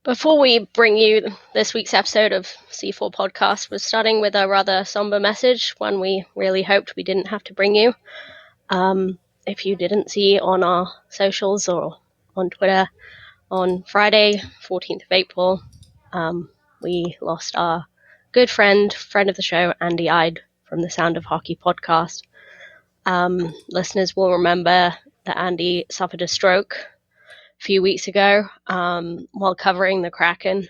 Before we bring you this week's episode of C4 Podcast, we're starting with a rather somber message, one we really hoped we didn't have to bring you. If you didn't see on our socials or on Twitter, on Friday, 14th of April, we lost our good friend of the show, Andy Eide, from the Sound of Hockey podcast. Listeners will remember that Andy suffered a stroke a few weeks ago while covering the Kraken,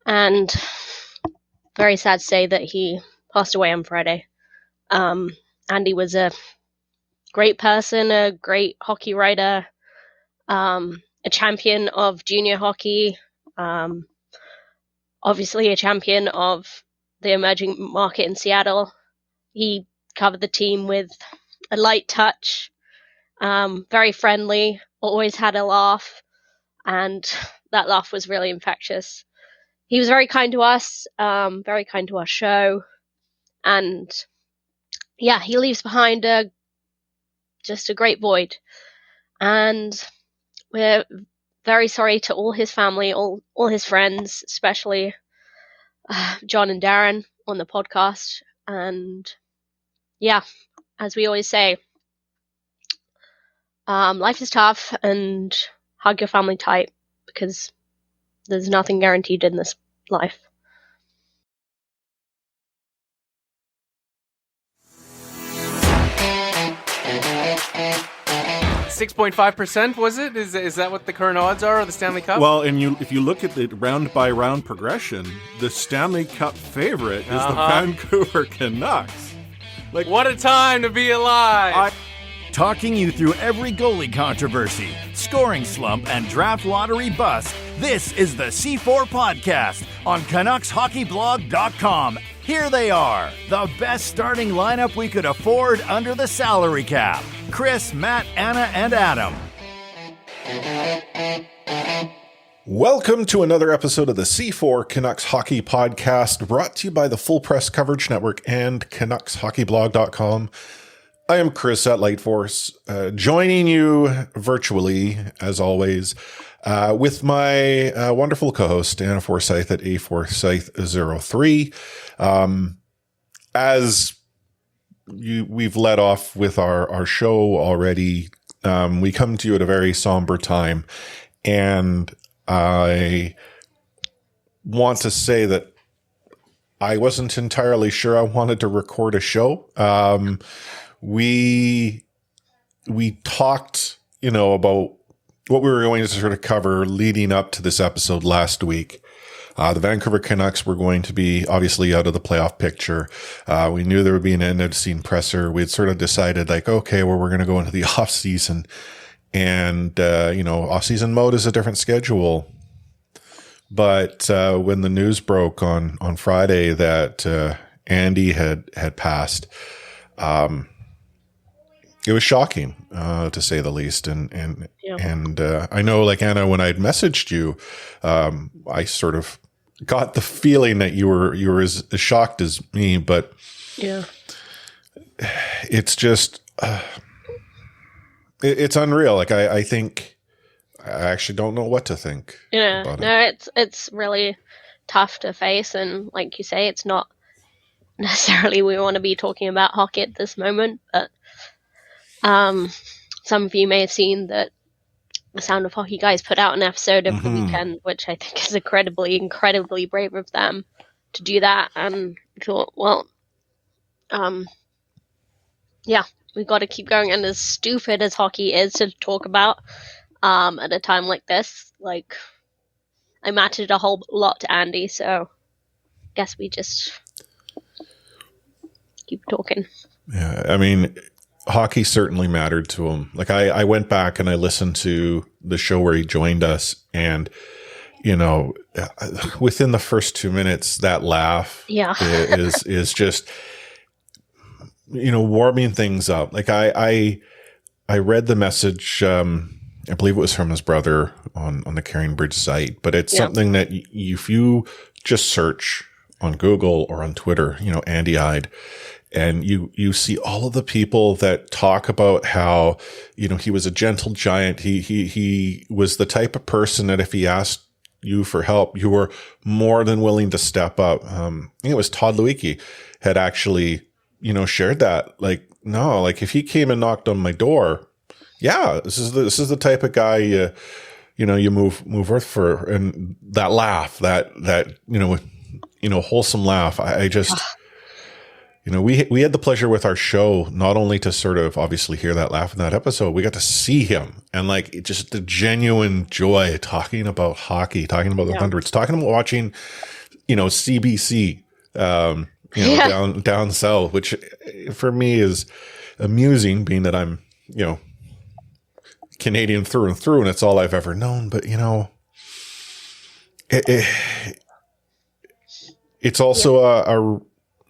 and very sad to say that he passed away on Friday. Andy was a great person, a great hockey writer, a champion of junior hockey, obviously a champion of the emerging market in Seattle. He covered the team with a light touch, very friendly, always had a laugh, and that laugh was really infectious. He was very kind to us, very kind to our show, and yeah, he leaves behind just a great void. And we're very sorry to all his family, all his friends, especially John and Darren on the podcast. And yeah, as we always say, life is tough, and hug your family tight, because there's nothing guaranteed in this life. .5% was it? Is that what the current odds are of the Stanley Cup? Well, and if you look at the round by round progression, the Stanley Cup favorite is the Vancouver Canucks. Like, what a time to be alive! Talking you through every goalie controversy, scoring slump, and draft lottery bust, this is the C4 Podcast on CanucksHockeyBlog.com. Here they are, the best starting lineup we could afford under the salary cap. Chris, Matt, Anna, and Adam. Welcome to another episode of the C4 Canucks Hockey Podcast, brought to you by the Full Press Coverage Network and CanucksHockeyBlog.com. I am Chris at Lightforce, joining you virtually, as always, with my wonderful co-host, Anna Forsyth at aforsyth03. As we've led off with our show already, we come to you at a very somber time, and I want to say that I wasn't entirely sure I wanted to record a show. We talked, about what we were going to sort of cover leading up to this episode last week. The Vancouver Canucks were going to be obviously out of the playoff picture. We knew there would be an end of season presser. We had sort of decided okay, well, we're going to go into the off season, and, off season mode is a different schedule. But, when the news broke on Friday that, Andy had passed, it was shocking, to say the least. And I know, like, Anna, when I'd messaged you, I sort of got the feeling that you were as shocked as me, but yeah, it's just, it's unreal. Like, I think I actually don't know what to think. Yeah, about it's really tough to face. And like you say, it's not necessarily we want to be talking about hockey at this moment, but some of you may have seen that the Sound of Hockey guys put out an episode over the weekend, which I think is incredibly brave of them to do that. And thought, well, yeah, we've got to keep going. And as stupid as hockey is to talk about at a time like this, like, I mattered a whole lot to Andy, so I guess we just keep talking. Yeah, I mean, hockey certainly mattered to him. Like, I went back and I listened to the show where he joined us, and, within the first 2 minutes, that laugh is just, warming things up. Like, I read the message, I believe it was from his brother on the Carrying Bridge site, but it's something that if you just search on Google or on Twitter, Andy Eide, and you see all of the people that talk about how, he was a gentle giant. He was the type of person that if he asked you for help, you were more than willing to step up. I think it was Todd Lewicki had actually, shared that. Like, no, like if he came and knocked on my door, yeah, this is the type of guy you move earth for. And that laugh, that wholesome laugh. I just, we had the pleasure with our show, not only to sort of obviously hear that laugh in that episode, we got to see him and like just the genuine joy talking about hockey, talking about the hundreds, talking about watching, CBC, down south, which for me is amusing, being that I'm, Canadian through and through, and it's all I've ever known. But it's also a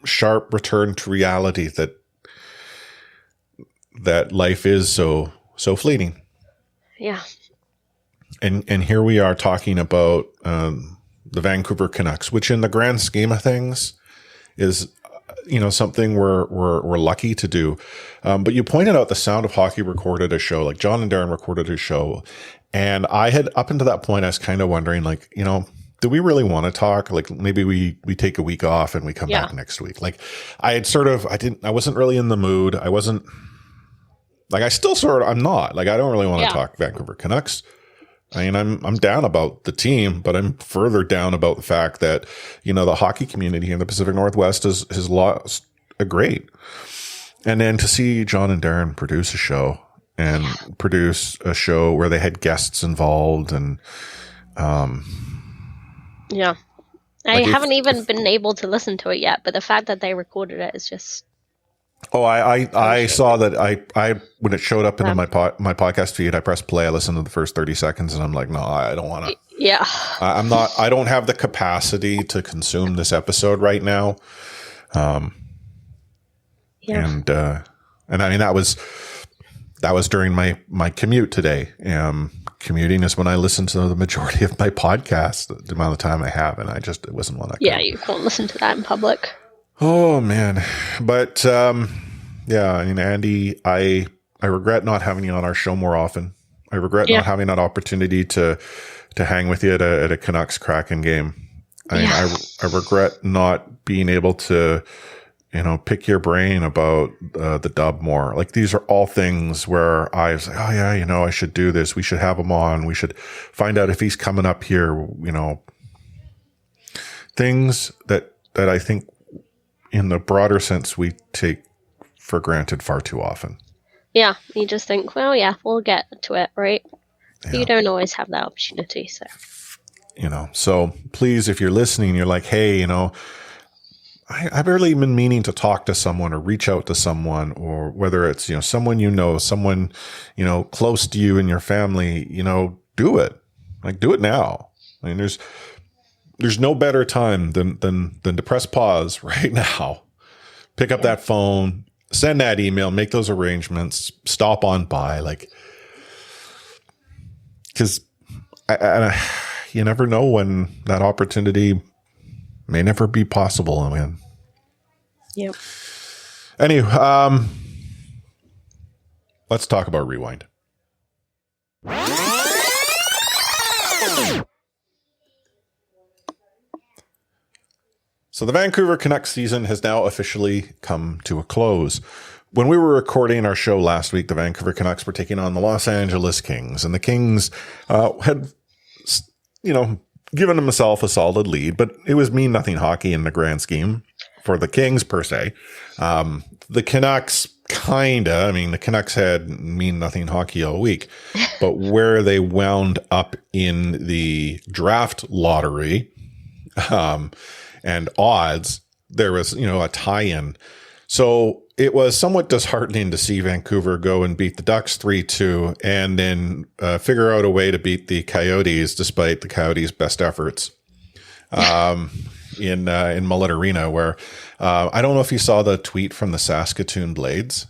sharp return to reality that life is so fleeting. Yeah. And here we are talking about the Vancouver Canucks, which in the grand scheme of things is something we're lucky to do. But you pointed out the Sound of Hockey recorded a show, like John and Darren recorded a show. And I had, up until that point, I was kind of wondering, like, do we really want to talk? Like maybe we take a week off and we come back next week. Like I wasn't really in the mood. I wasn't like, I'm not like, I don't really want to talk Vancouver Canucks. I mean, I'm down about the team, but I'm further down about the fact that, the hockey community in the Pacific Northwest has lost a great. And then to see John and Darren produce a show where they had guests involved and, yeah. I haven't even been able to listen to it yet, but the fact that they recorded it is just. Oh, I saw that. I when it showed up in my podcast feed, I pressed play. I listened to the first 30 seconds, and I'm like, no, I don't want to. Yeah, I'm not. I don't have the capacity to consume this episode right now. And I mean that was during my commute today. Commuting is when I listen to the majority of my podcasts, the amount of time I have, and it wasn't one. You can't listen to that in public. Oh man. But, I mean, Andy, I regret not having you on our show more often. I regret not having that opportunity to hang with you at a Canucks Kraken game. I regret not being able to, pick your brain about the dub more. Like these are all things where I was like, oh yeah, I should do this. We should have him on. We should find out if he's coming up here, things that I think in the broader sense, we take for granted far too often. Yeah, you just think, well, we'll get to it, right? But you don't always have that opportunity, so. So please, if you're listening, you're like, hey, I've really been meaning to talk to someone or reach out to someone, or whether it's, someone someone, close to you and your family, do it. Like, do it now. I mean, there's no better time than to press pause right now, pick up that phone, send that email, make those arrangements, stop on by, like, because you never know when that opportunity may never be possible. I mean, yep. Anyway, let's talk about Rewind. So the Vancouver Canucks season has now officially come to a close. When we were recording our show last week, the Vancouver Canucks were taking on the Los Angeles Kings, and the Kings had, given themselves a solid lead, but it was mean nothing hockey in the grand scheme for the Kings per se. The Canucks the Canucks had mean nothing hockey all week, but where they wound up in the draft lottery, and odds, there was, a tie-in. So it was somewhat disheartening to see Vancouver go and beat the Ducks 3-2 and then figure out a way to beat the Coyotes despite the Coyotes' best efforts in Mullet Arena, where I don't know if you saw the tweet from the Saskatoon Blades.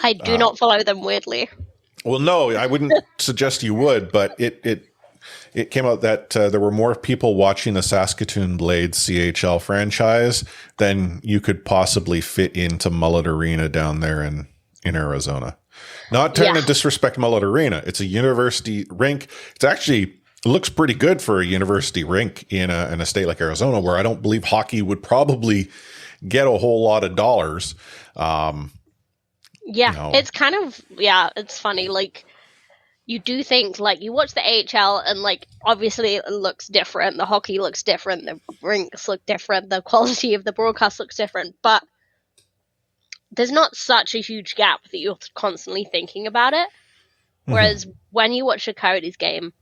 I do not follow them, weirdly. Well, no, I wouldn't suggest you would, but it came out that there were more people watching the Saskatoon Blades CHL franchise than you could possibly fit into Mullet Arena down there in Arizona. Not trying to disrespect Mullet Arena. It's a university rink. It's actually looks pretty good for a university rink in a state like Arizona, where I don't believe hockey would probably get a whole lot of dollars. It's kind of, it's funny. Like, you do think, like, you watch the AHL and, like, obviously it looks different. The hockey looks different. The rinks look different. The quality of the broadcast looks different. But there's not such a huge gap that you're constantly thinking about it. Whereas when you watch a Coyotes game,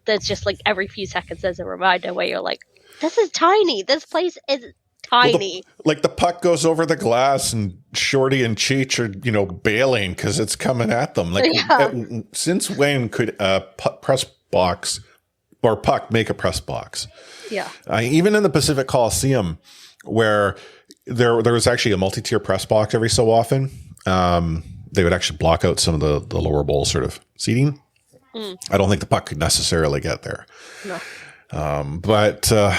there's just, like, every few seconds there's a reminder where you're like, this is tiny. This place is tiny. Well, the puck goes over the glass and Shorty and Cheech are, bailing because it's coming at them. Like, since when could a press box or puck make a press box? Yeah. Even in the Pacific Coliseum, where there was actually a multi-tier press box every so often, they would actually block out some of the lower bowl sort of seating. I don't think the puck could necessarily get there. No. The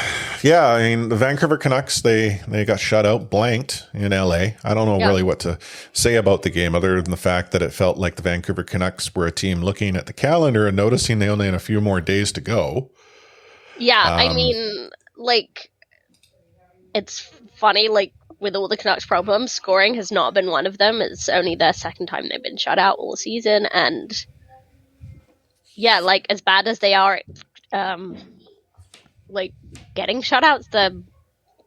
Vancouver Canucks, they got shut out, blanked in LA. I don't know really what to say about the game other than the fact that it felt like the Vancouver Canucks were a team looking at the calendar and noticing they only had a few more days to go. Yeah, I mean, like, it's funny, like, with all the Canucks problems, scoring has not been one of them. It's only their second time they've been shut out all season, and yeah, like, as bad as they are, like, getting shutouts, they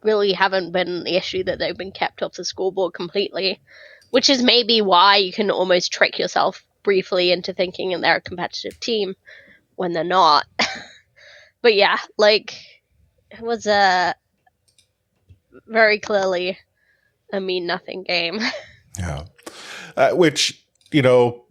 really haven't been the issue that they've been kept off the scoreboard completely, which is maybe why you can almost trick yourself briefly into thinking they're a competitive team when they're not. But yeah, like, it was a very clearly a mean-nothing game. Yeah. Which,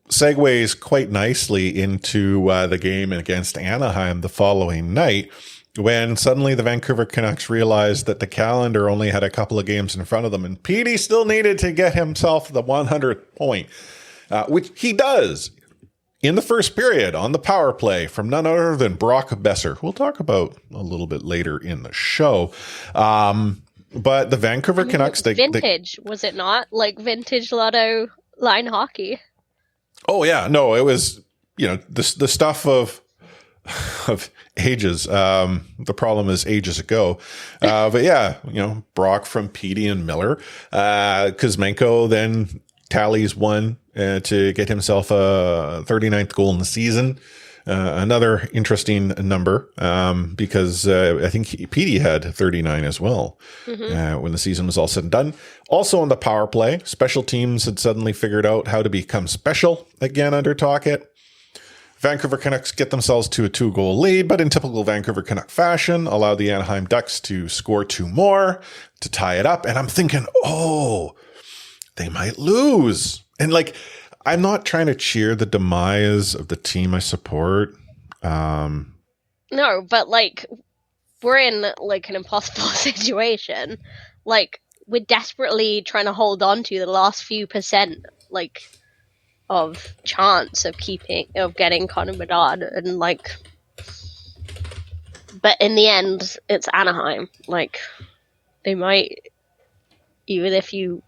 segues quite nicely into the game against Anaheim the following night, when suddenly the Vancouver Canucks realized that the calendar only had a couple of games in front of them, and Petey still needed to get himself the 100th point, which he does in the first period on the power play from none other than Brock Besser, who we'll talk about a little bit later in the show. But the Vancouver Canucks, vintage, was it not? Like, vintage lotto line hockey. Oh yeah, no, it was, the stuff of ages. The problem is ages ago. But yeah, Brock from Petey and Miller. Kuzmenko then tallies one to get himself a 39th goal in the season. Another interesting number, because I think Petey had 39 as well when the season was all said and done. Also on the power play, special teams had suddenly figured out how to become special again under Tocchet. Vancouver Canucks get themselves to a 2-goal lead, but in typical Vancouver Canuck fashion, allow the Anaheim Ducks to score 2 more to tie it up. And I'm thinking, they might lose. And like, I'm not trying to cheer the demise of the team I support. No, but like, we're in like an impossible situation. Like, we're desperately trying to hold on to the last few percent, like, of chance of getting Connor Bedard, and like, but in the end, it's Anaheim. Like, they might, even if you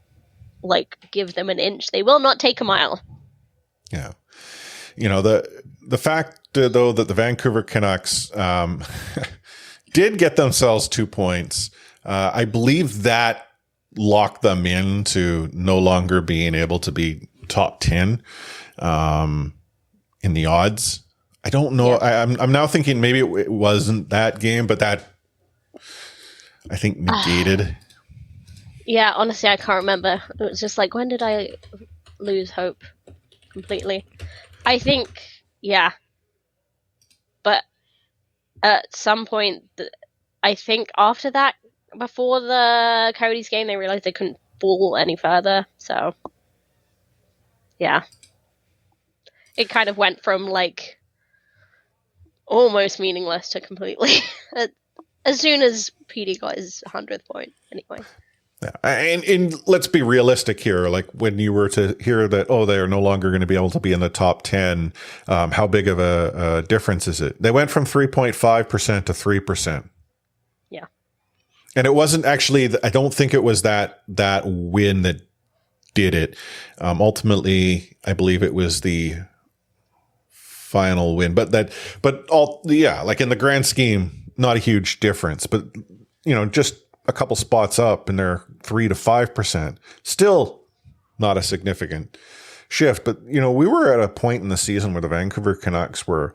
like give them an inch, they will not take a mile. Yeah. The fact, though, that the Vancouver Canucks did get themselves 2 points, I believe that locked them into no longer being able to be top 10 in the odds. I don't know. Yeah. I'm now thinking maybe it wasn't that game, but that, I think, negated. Yeah, honestly, I can't remember. It was just like, when did I lose hope completely? I think, yeah. But at some point, I think after that, before the Coyotes game, they realized they couldn't fall any further. So, yeah. It kind of went from, like, almost meaningless to completely. As soon as Petey got his 100th point, anyway. Yeah. And let's be realistic here. Like, when you were to hear that, they are no longer going to be able to be in the top 10, how big of a difference is it? They went from 3.5% to 3%. Yeah. And it wasn't actually, I don't think it was that win that did it. Ultimately, I believe it was the final win. But like in the grand scheme, not a huge difference. But, just a couple spots up and they're 3 to 5%. Still not a significant shift. But, we were at a point in the season where the Vancouver Canucks were,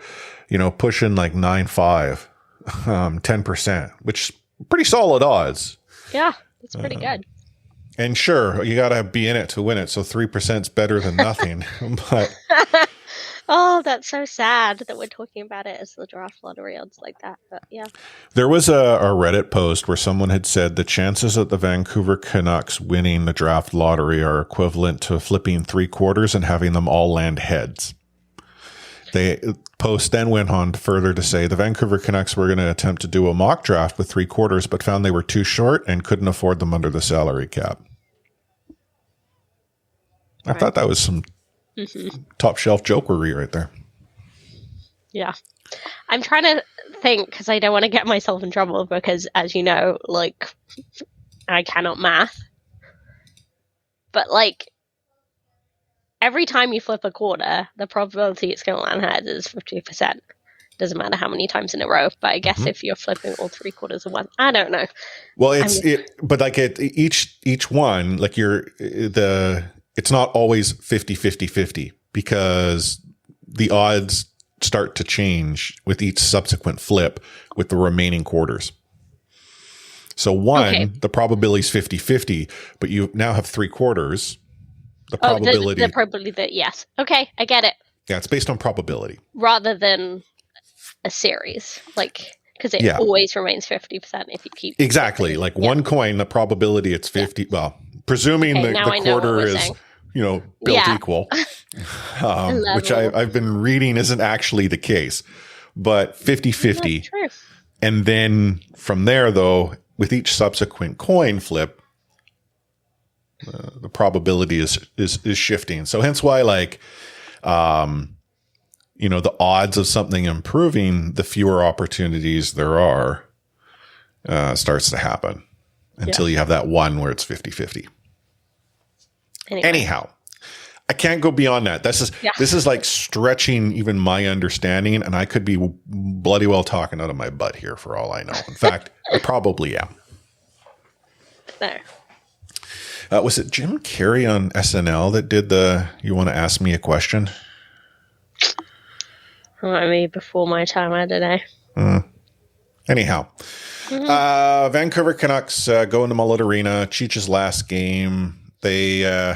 pushing like 9-5, 10%, which pretty solid odds. Yeah, that's pretty good. And sure, you got to be in it to win it. So 3% is better than nothing. But oh, that's so sad that we're talking about it as the draft lottery odds like that. But yeah. There was a Reddit post where someone had said the chances of the Vancouver Canucks winning the draft lottery are equivalent to flipping 3/4 and having them all land heads. The post then went on further to say the Vancouver Canucks were going to attempt to do a mock draft with 3/4, but found they were too short and couldn't afford them under the salary cap. I thought that was some top shelf jokery right there. Yeah. I'm trying to think because I don't want to get myself in trouble because, as you know, like, I cannot math. But, like, every time you flip a quarter, the probability it's going to land heads is 50%. Doesn't matter how many times in a row, but I guess if you're flipping all 3/4 of one, I don't know. Well, each one, like it's not always 50-50-50 because the odds start to change with each subsequent flip with the remaining quarters. So the probability is 50-50, but you now have 3/4. The probability. The probability that, yes. Okay, I get it. Yeah, it's based on probability. Rather than a series, like, because it always remains 50% if you keep. Exactly. Like one coin, the probability it's 50. Yeah. Well, presuming the quarter is, saying. Built equal, which I've been reading isn't actually the case, but 50-50. That's true. And then from there, though, with each subsequent coin flip, the probability is shifting. So hence why, like, the odds of something improving, the fewer opportunities there are, starts to happen until you have that one where it's 50-50. Anyhow, I can't go beyond that. This is like stretching even my understanding, and I could be bloody well talking out of my butt here for all I know. In fact, I probably am. No. Was it Jim Carrey on SNL that did You Want to Ask Me a Question? Maybe before my time, I don't know. Anyhow, Vancouver Canucks go into Mullet Arena. Cheech's last game. They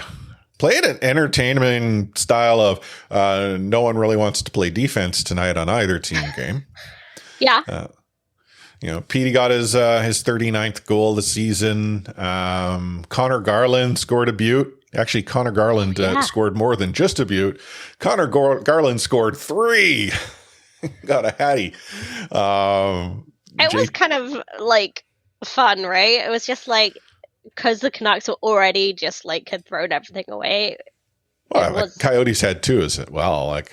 played an entertaining style of no one really wants to play defense tonight on either team game. Yeah. Petey got his 39th goal of the season. Connor Garland scored a beaut. Actually, Connor Garland scored more than just a beaut. Connor Garland scored 3. Got a hattie. It was kind of like fun, right? It was just like, because the Canucks were already just like had thrown everything away. Well, Coyotes had too, is it? Well, like.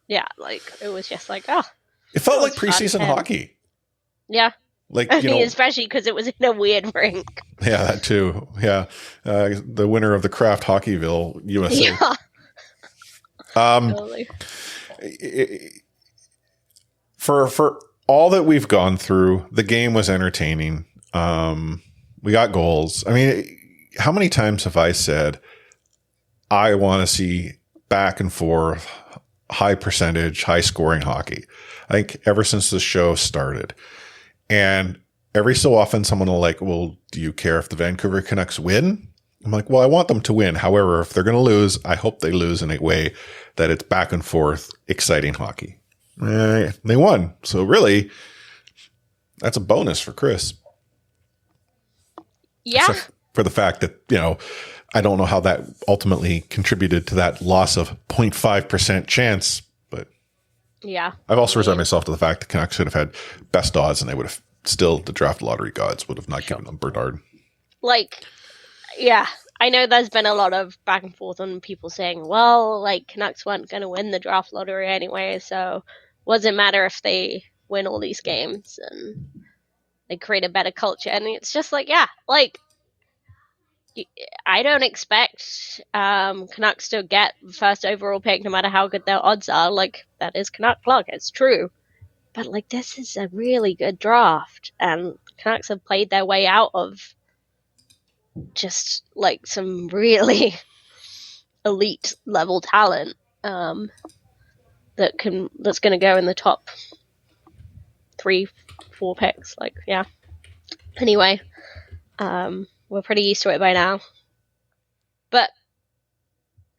Yeah, like it was just like, oh. It felt like preseason hockey. Yeah. Like, especially because it was in a weird rink. Yeah, that too. Yeah. The winner of the Kraft Hockeyville USA. Yeah. Totally. For all that we've gone through, the game was entertaining. We got goals. I mean, how many times have I said, I want to see back and forth, high percentage, high scoring hockey? I think ever since the show started. And every so often someone will like, well, do you care if the Vancouver Canucks win? I'm like, well, I want them to win. However, if they're going to lose, I hope they lose in a way that it's back and forth, exciting hockey. They won. So really, that's a bonus for Chris. Yeah. Except for the fact that, I don't know how that ultimately contributed to that loss of 0.5% chance, but yeah. I've also resigned myself to the fact the Canucks should have had best odds and they would have still, the draft lottery gods would have not given them Bernard. Like, yeah, I know there's been a lot of back and forth on people saying, well, like Canucks weren't going to win the draft lottery anyway, so what does it matter if they win all these games and they create a better culture? And it's just like, yeah, like I don't expect Canucks to get first overall pick no matter how good their odds are. Like, that is Canuck luck, it's true. But, like, this is a really good draft, and Canucks have played their way out of just, like, some really elite level talent that's going to go in the top 3-4 picks. Like, yeah. Anyway, we're pretty used to it by now. But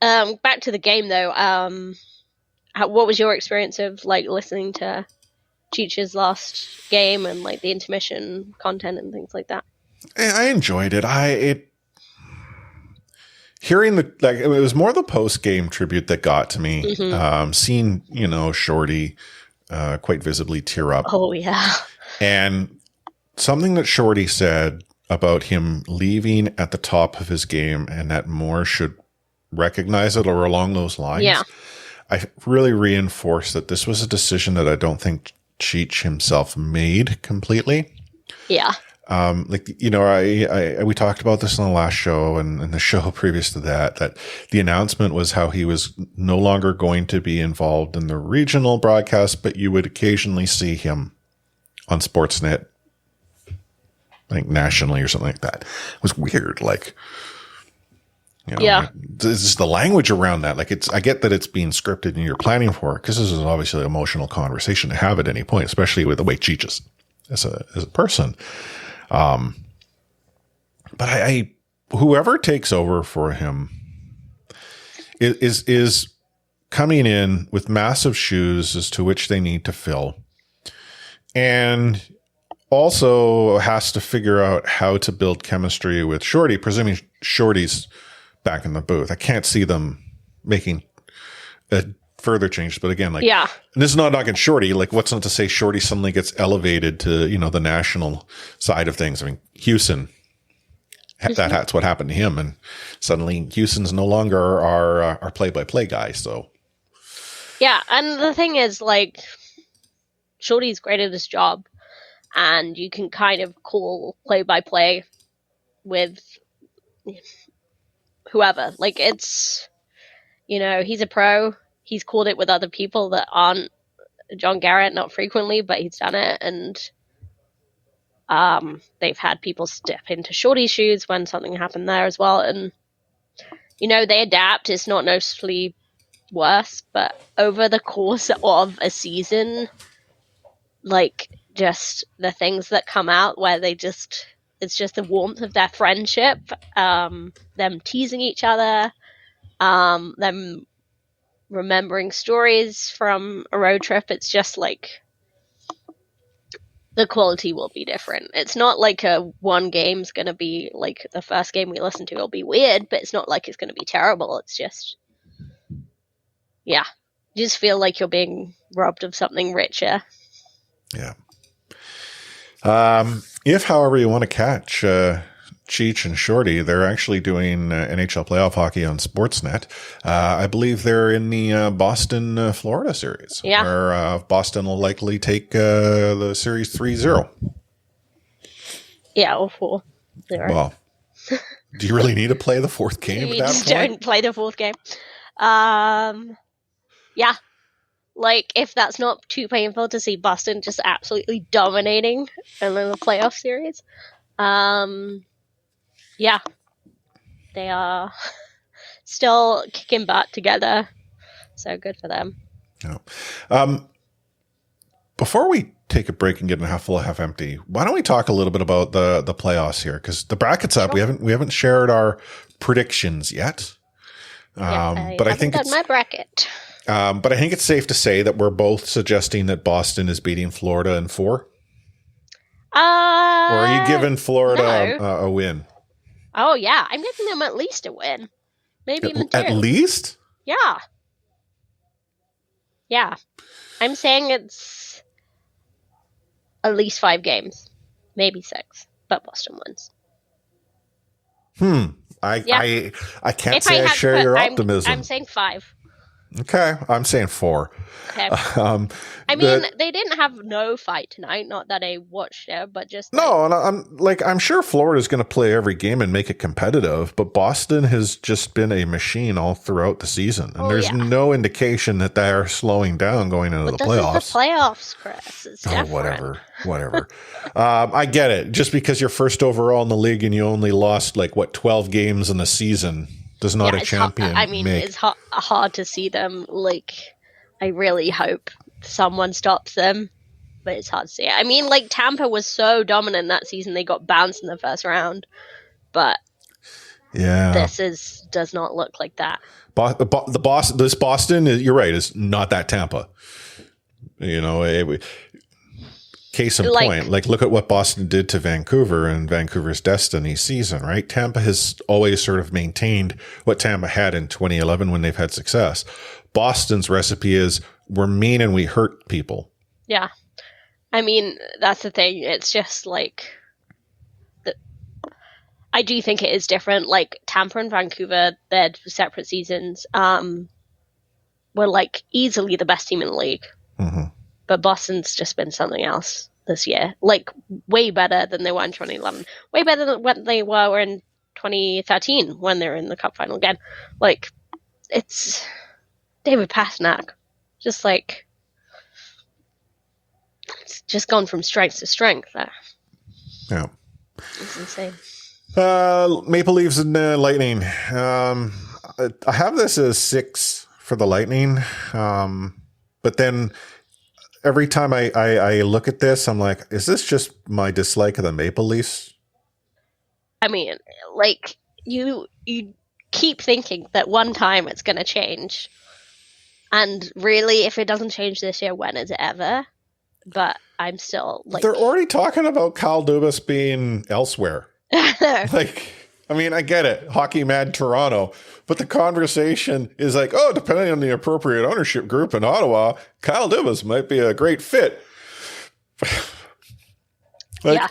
back to the game, though. What was your experience of, like, listening to Cheech's last game and, like, the intermission content and things like that? I enjoyed it. Hearing it was more the post game tribute that got to me. Mm-hmm. Seeing Shorty quite visibly tear up. Oh yeah, and something that Shorty said about him leaving at the top of his game and that more should recognize it, or along those lines. Yeah, I really reinforced that this was a decision that I don't think Cheech himself made completely. Yeah. We talked about this on the last show and the show previous to that the announcement was how he was no longer going to be involved in the regional broadcast, but you would occasionally see him on Sportsnet, I think nationally or something like that. It was weird. Like, yeah. This is the language around that. Like, I get that it's being scripted and you're planning for it, because this is obviously an emotional conversation to have at any point, especially with the way Cheech is as a person. But whoever takes over for him is coming in with massive shoes as to which they need to fill, and also has to figure out how to build chemistry with Shorty, presuming Shorty's back in the booth. I can't see them making a further changes, but again, and this is not knocking Shorty. Like, what's not to say Shorty suddenly gets elevated to the national side of things? I mean, Houston, that's what happened to him, and suddenly Houston's no longer our play-by-play guy. So yeah, and the thing is, like, Shorty's great at his job, and you can kind of call play-by-play with whoever. Like, it's he's a pro. He's called it with other people that aren't John Garrett, not frequently, but he's done it. And they've had people step into Shorty's shoes when something happened there as well. And, they adapt. It's not noticeably worse, but over the course of a season, like, just the things that come out where it's just the warmth of their friendship, them teasing each other, them remembering stories from a road trip. It's just like the quality will be different. It's not like one game's going to be like the first game we listen to will be weird, but it's not like it's going to be terrible. It's just, you just feel like you're being robbed of something richer. Yeah. If, however, you want to catch Cheech and Shorty, they're actually doing NHL playoff hockey on Sportsnet. I believe they're in the Boston, Florida series, where Boston will likely take the series 3-0. Yeah, or 4-0. Well, do you really need to play the fourth game at that point? Don't play the fourth game. Yeah. Like, if that's not too painful to see Boston just absolutely dominating in the playoff series. Yeah, they are still kicking butt together, so good for them. Yeah. Before we take a break and get in half full, half empty, why don't we talk a little bit about the playoffs here? Because the bracket's up. Sure. We haven't shared our predictions yet. But I think it's my bracket. But I think it's safe to say that we're both suggesting that Boston is beating Florida in 4. Or are you giving Florida a win? Oh, yeah. I'm giving them at least a win. Maybe even 2. At least? Yeah. Yeah. I'm saying it's at least 5 games. Maybe 6. But Boston wins. I can't say I share your optimism. I'm saying 5. Okay, I'm saying 4. Okay. Um, I mean, they didn't have no fight tonight. Not that I watched it, but just no, and I'm sure Florida's going to play every game and make it competitive, but Boston has just been a machine all throughout the season, and there's no indication that they are slowing down going into the playoffs. This is the playoffs, Chris. It's different. Whatever. I get it. Just because you're first overall in the league and you only lost 12 games in the season does not a champion make. It's hard to see them. I really hope someone stops them, but it's hard to see. I mean, Tampa was so dominant that season, they got bounced in the first round, but this does not look like that. This Boston, you're right, is not that Tampa. Case in point, look at what Boston did to Vancouver and Vancouver's destiny season, right? Tampa has always sort of maintained what Tampa had in 2011 when they've had success. Boston's recipe is we're mean and we hurt people. Yeah. I mean, that's the thing. It's just I do think it is different. Tampa and Vancouver, their separate seasons, were easily the best team in the league. Mm-hmm. But Boston's just been something else this year. Way better than they were in 2011. Way better than what they were in 2013 when they were in the Cup final again. It's David Pastrnak. Just it's just gone from strength to strength there. Yeah. It's insane. Maple Leafs and Lightning. I have this as 6 for the Lightning. But then every time I look at this, I'm like, is this just my dislike of the Maple Leafs? I mean, you keep thinking that one time it's going to change. And really, if it doesn't change this year, when is it ever? But I'm still they're already talking about Kyle Dubas being elsewhere. I get it. Hockey mad Toronto. But the conversation is depending on the appropriate ownership group in Ottawa, Kyle Dubas might be a great fit. Yeah.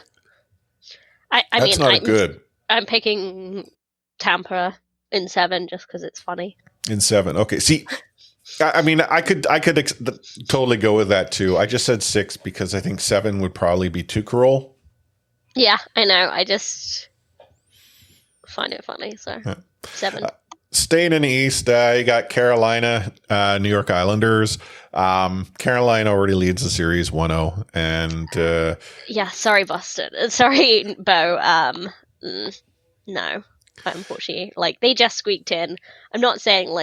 That's not good. I'm picking Tampa in 7 just because it's funny. In 7. Okay. See, I could totally go with that too. I just said 6 because I think 7 would probably be too cruel. Yeah, I know. I just find it funny. So 7. Staying in the East, you got Carolina, New York Islanders. Carolina already leads the series 1-0. And yeah, sorry, Boston. Sorry, Bo. No. Unfortunately, they just squeaked in. I'm not saying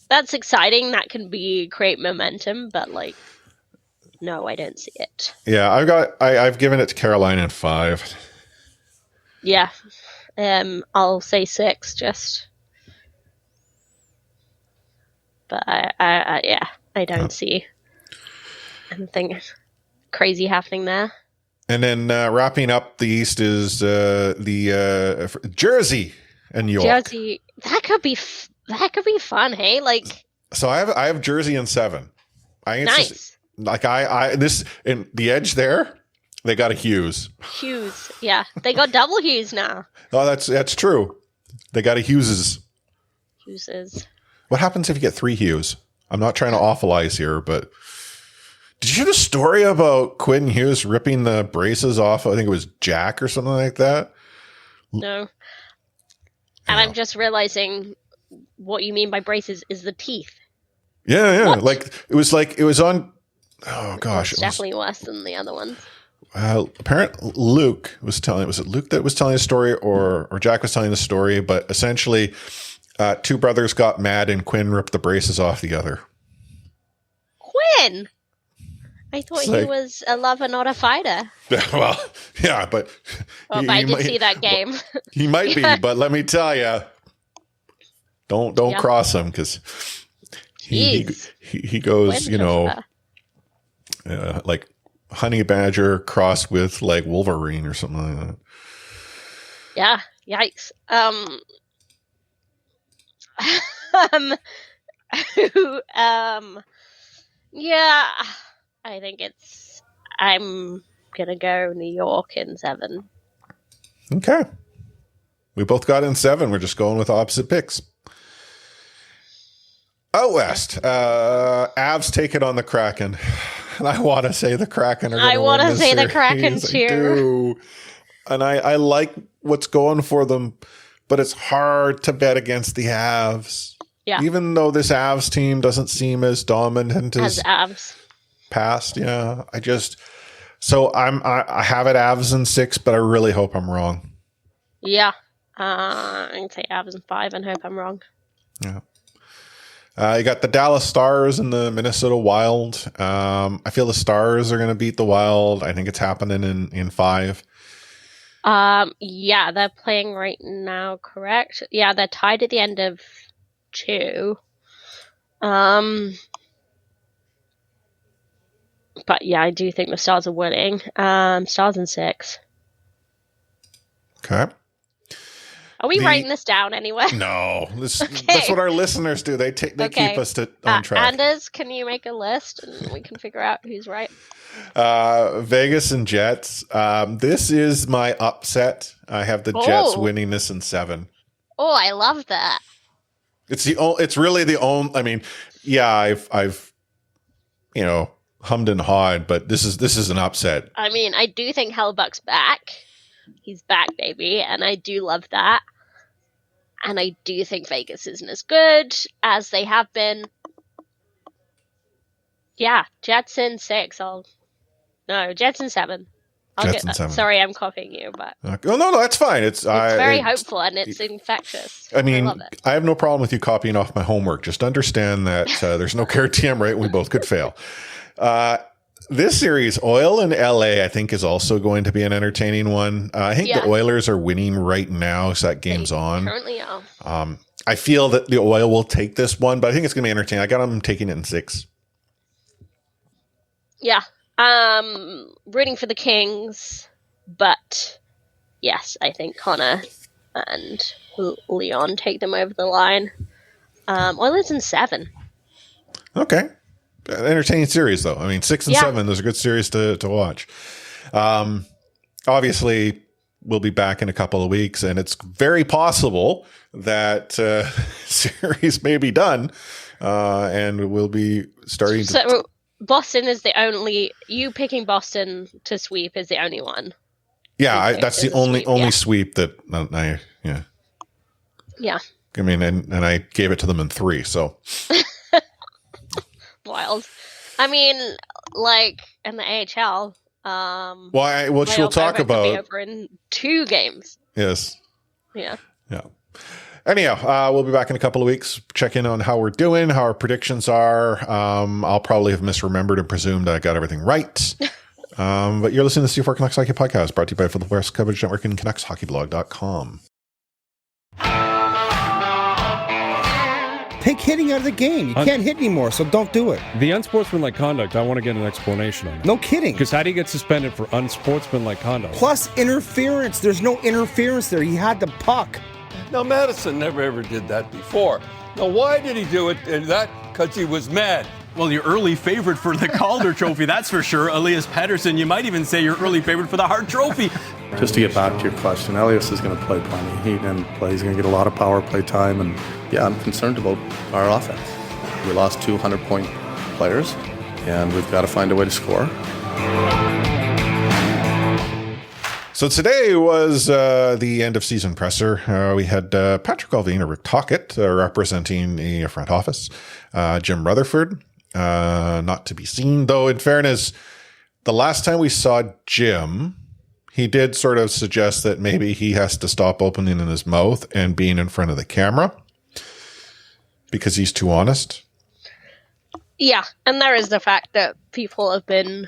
that's exciting. That can be great momentum, but no, I don't see it. Yeah, I've given it to Carolina at 5. Yeah, I'll say 6 just, but I don't see anything crazy happening there. And then wrapping up the East is the Jersey and New York. Jersey, that could be fun, hey? So I have Jersey in 7. Nice. This in the edge there, they got a Hughes. Hughes, yeah, they got double Hughes now. Oh, that's true. They got a Hugheses. What happens if you get 3 Hughes? I'm not trying to awfulize here, but did you hear the story about Quinn Hughes ripping the braces off? I think it was Jack or something like that. No. And I'm just realizing what you mean by braces is the teeth. Yeah. What? It was on. Oh gosh, it's definitely worse than the other ones. Apparently Luke was telling. Was it Luke that was telling a story, or Jack was telling the story? But essentially, 2 brothers got mad, and Quinn ripped the braces off the other. Quinn. I thought he was a lover, not a fighter. Well, yeah, but I did see that game. He might be, but let me tell you, don't cross him because he goes, like honey badger crossed with Wolverine or something like that. Yeah, yikes. Yeah. I think I'm going to go New York in 7. Okay. We both got in 7. We're just going with opposite picks. Out west, Avs take it on the Kraken. And I want to say the Kraken are going to win. I want to say the Kraken too. I do. And I like what's going for them, but it's hard to bet against the Avs. Yeah. Even though this Avs team doesn't seem as dominant as Avs past. Yeah. I have it Avs in 6, but I really hope I'm wrong. Yeah. I can say Avs in 5 and hope I'm wrong. Yeah. You got the Dallas Stars and the Minnesota Wild. I feel the Stars are going to beat the Wild. I think it's happening in 5. Yeah, they're playing right now, correct? Yeah, they're tied at the end of 2. But yeah, I do think the Stars are winning. Stars in 6. Okay. Are we writing this down anywhere? No, that's what our listeners do. They keep us on track. Anders, can you make a list and we can figure out who's right? Vegas and Jets. This is my upset. I have the Jets winning this in 7. Oh, I love that. It's really the only. I mean, yeah, I've hummed and hawed, but this is an upset. I mean, I do think Hellbuck's back. He's back, baby, and I do love that. And I do think Vegas isn't as good as they have been. Yeah, Jets in 6. Jets in 7. Jets in 7. Sorry, I'm copying you, but no, that's fine. It's very hopeful and it's infectious. I mean, I love it. I have no problem with you copying off my homework. Just understand that there's no guarantee I'm right, and we both could fail. This series, Oil in LA, I think is also going to be an entertaining one. I think the Oilers are winning right now, so that game's on. Currently, yeah. I feel that the Oil will take this one, but I think it's going to be entertaining. I got them taking it in 6. Yeah. Rooting for the Kings, but yes, I think Connor and Leon take them over the line. Oilers in 7. Okay. Entertaining series, though. I mean, 6 and 7, those are good series to watch. Obviously, we'll be back in a couple of weeks, and it's very possible that series may be done, and we'll be starting to... So, Boston is the only... You picking Boston to sweep is the only one. Yeah, that's the only sweep that I... Yeah. Yeah. I mean, and I gave it to them in 3, so... Wild. I mean, like in the AHL. Which we'll talk about. Be over in 2 games. Yes. Yeah. Yeah. Anyhow, we'll be back in a couple of weeks. Check in on how we're doing, how our predictions are. I'll probably have misremembered and presumed I got everything right. But you're listening to the C4 Canucks Hockey Podcast, brought to you by For the West Coverage Network and CanucksHockeyBlog.com. Take hitting out of the game. You can't hit anymore, so don't do it. The unsportsmanlike conduct, I want to get an explanation on it. No kidding. Because how do you get suspended for unsportsmanlike conduct? Plus interference. There's no interference there. He had the puck. Now, Madison never ever did that before. Now, why did he do it? Because he was mad. Well, your early favorite for the Calder Trophy, that's for sure. Elias Pettersson, you might even say your early favorite for the Hart Trophy. Just to get back to your question, Elias is going to play plenty. He didn't play. He's going to get a lot of power play time. And, yeah, I'm concerned about our offense. We lost 2 100-point players, and we've got to find a way to score. So today was the end of season presser. We had Patrick Allvin or Rick Tocchet representing the front office. Jim Rutherford, not to be seen, though. In fairness, the last time we saw Jim, he did sort of suggest that maybe he has to stop opening in his mouth and being in front of the camera because he's too honest. Yeah, and there is the fact that people have been,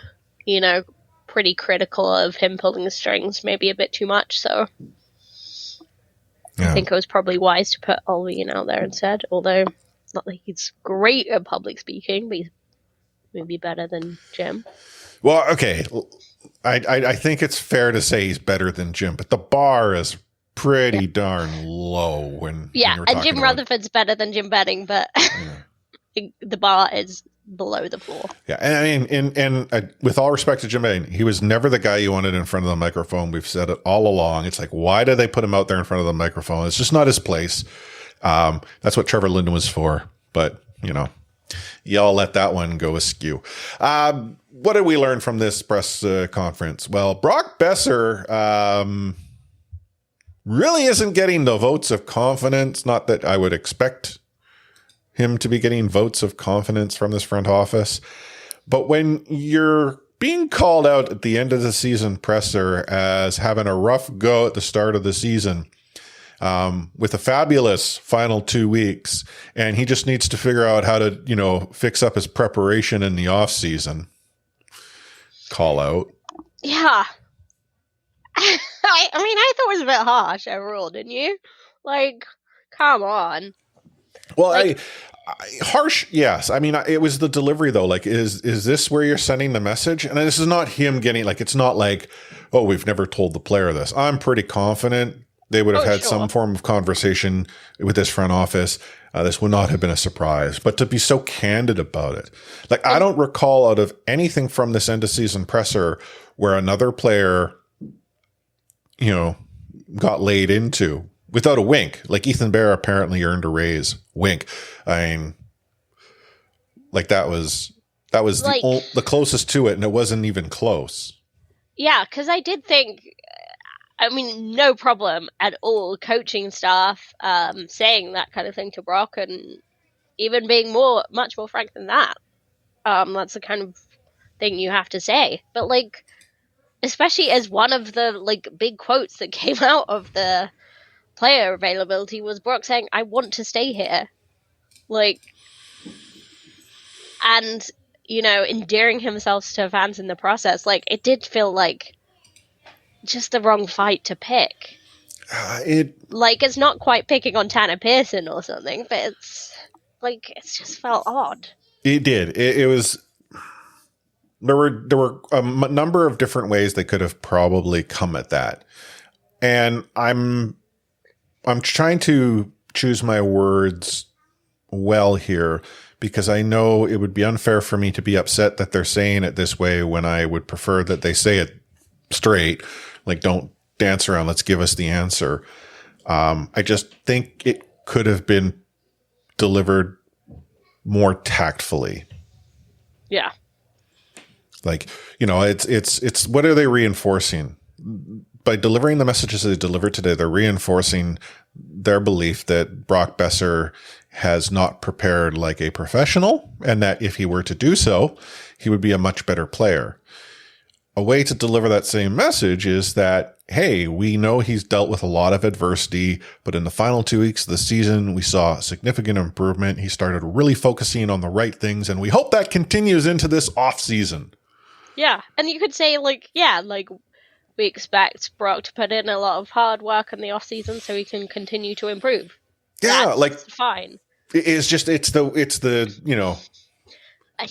pretty critical of him pulling the strings maybe a bit too much, so I think it was probably wise to put Allvin out there instead, although not that he's great at public speaking, but he's maybe better than Jim. Well, okay, I think it's fair to say he's better than Jim, but the bar is pretty darn low when and Jim Rutherford's better than Jim Benning, but the bar is below the floor. Yeah, and I mean, and with all respect to Jim Benning, he was never the guy you wanted in front of the microphone. We've said it all along. It's like, why did they put him out there in front of the microphone? It's just not his place. That's what Trevor Linden was for. But y'all let that one go askew. What did we learn from this press conference? Well, Brock Besser really isn't getting the votes of confidence. Not that I would expect him to be getting votes of confidence from this front office. But when you're being called out at the end of the season presser as having a rough go at the start of the season, with a fabulous final 2 weeks, and he just needs to figure out how to, fix up his preparation in the off season. Call out. Yeah. I mean, I thought it was a bit harsh overall, didn't you? Like, come on. Well, harsh, yes. I mean, it was the delivery though. Like, is this where you're sending the message? And this is not him getting it's not like, oh, we've never told the player this. I'm pretty confident they would have had some form of conversation with this front office. This would not have been a surprise. But to be so candid about it, I don't recall out of anything from this end of season presser where another player, got laid into without a wink. Like Ethan Bear apparently earned a raise. Wink. I mean, that was the closest to it, and it wasn't even close. Yeah, because I did think, no problem at all. Coaching staff saying that kind of thing to Brock, and even being much more frank than that. That's the kind of thing you have to say. But especially as one of the big quotes that came out of the player availability was Brock saying, "I want to stay here," and endearing himself to fans in the process. It did feel like just the wrong fight to pick. It's not quite picking on Tanner Pearson or something, but it's just felt odd. It did. It was. There were a number of different ways they could have probably come at that, and I'm trying to choose my words well here because I know it would be unfair for me to be upset that they're saying it this way when I would prefer that they say it straight. Don't dance around. Let's give us the answer. I just think it could have been delivered more tactfully. Yeah. It's what are they reinforcing? By delivering the messages they delivered today, they're reinforcing their belief that Brock Besser has not prepared like a professional, and that if he were to do so, he would be a much better player. A way to deliver that same message is that, hey, we know he's dealt with a lot of adversity, but in the final 2 weeks of the season, we saw significant improvement. He started really focusing on the right things, and we hope that continues into this off season. Yeah, and you could say, we expect Brock to put in a lot of hard work in the off season so he can continue to improve. Yeah, that's fine. It's the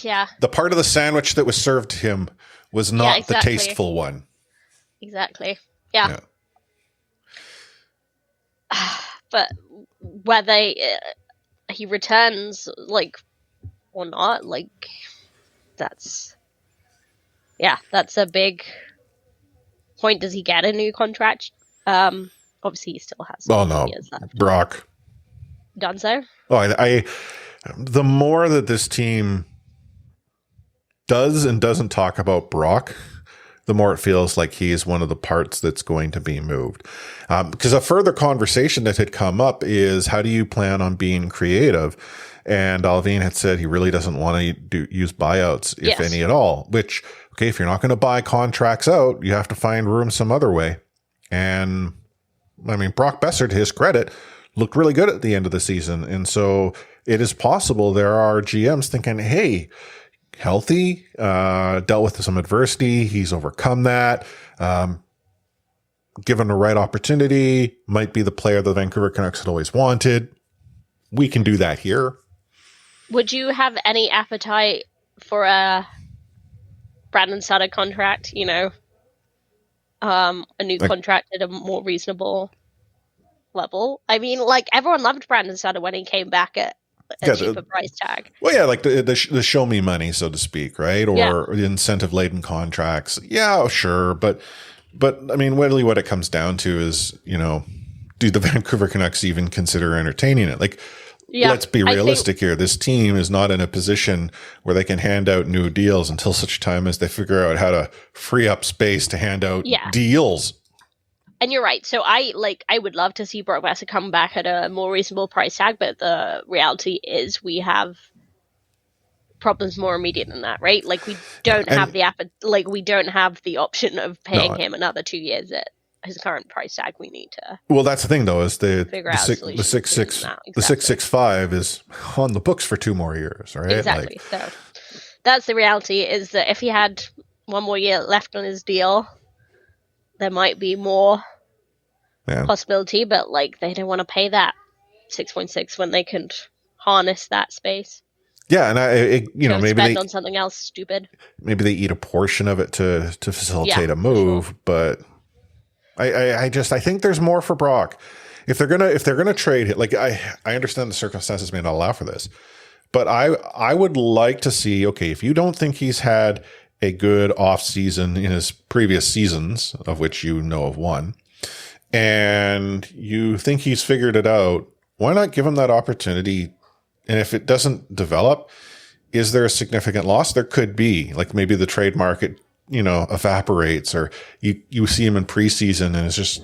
yeah. The part of the sandwich that was served to him was not the tasteful one. Exactly. Yeah. But whether he returns or not, that's a big point. Does he get a new contract? Obviously he still has. Oh no, years left. Brock. Done so? Oh, the more that this team does and doesn't talk about Brock, the more it feels like he is one of the parts that's going to be moved. Because a further conversation that had come up is, how do you plan on being creative? And Alvin had said he really doesn't want to use buyouts, if any at all, which, okay, if you're not going to buy contracts out, you have to find room some other way. And Brock Besser, to his credit, looked really good at the end of the season. And so it is possible there are GMs thinking, hey, healthy, dealt with some adversity. He's overcome that. Given the right opportunity, might be the player the Vancouver Canucks had always wanted. We can do that here. Would you have any appetite for a Brandon Sutter contract? A new contract at a more reasonable level. Everyone loved Brandon Sutter when he came back at a cheaper price tag. Well, yeah, the show me money, so to speak, right? Or incentive laden contracts. Yeah, sure, but really, what it comes down to is, do the Vancouver Canucks even consider entertaining it? let's be realistic here. This team is not in a position where they can hand out new deals until such time as they figure out how to free up space to hand out deals. And you're right. So I would love to see Brock Besser come back at a more reasonable price tag, but the reality is we have problems more immediate than that, right? Like we don't have the option of paying him another 2 years at his current price tag. We need to. Well, that's the thing, though, is the 665 is on the books for 2 more years, right? Exactly. So that's the reality. Is that if he had 1 more year left on his deal, there might be more possibility, but like they don't want to pay that 6.6 when they could harness that space. Yeah, and maybe spend they on something else stupid. Maybe they eat a portion of it to facilitate a move, but I think there's more for Brock. If they're gonna trade it, like I understand the circumstances may not allow for this, but I would like to see, okay, if you don't think he's had a good off season in his previous seasons, of which you know of one, and you think he's figured it out, why not give him that opportunity? And if it doesn't develop, is there a significant loss? There could be, like maybe the trade market, evaporates, or you see him in preseason and it's just,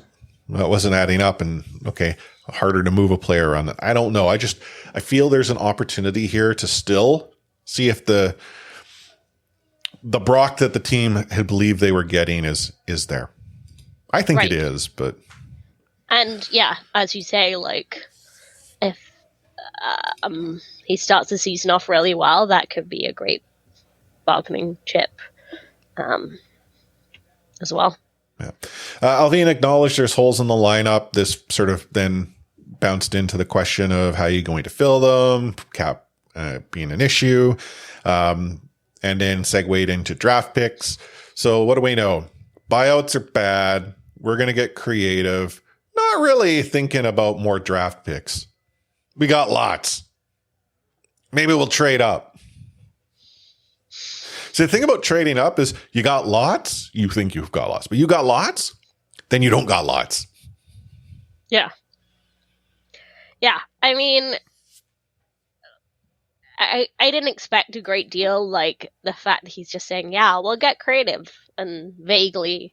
it wasn't adding up, and okay, harder to move a player around that. I don't know. I feel there's an opportunity here to still see if the Brock that the team had believed they were getting is there. I think it is, but. And yeah, as you say, like if he starts the season off really well, that could be a great bargaining chip as well. Yeah. Alvin acknowledged there's holes in the lineup. This sort of then bounced into the question of how you're going to fill them, cap being an issue, and then segued into draft picks. So what do we know? Buyouts are bad. We're going to get creative. Not really thinking about more draft picks. We got lots. Maybe we'll trade up. So the thing about trading up is you got lots, you think you've got lots, but you got lots, then you don't got lots. Yeah. Yeah. I mean, I didn't expect a great deal, like the fact that he's just saying, yeah, we'll get creative, and vaguely,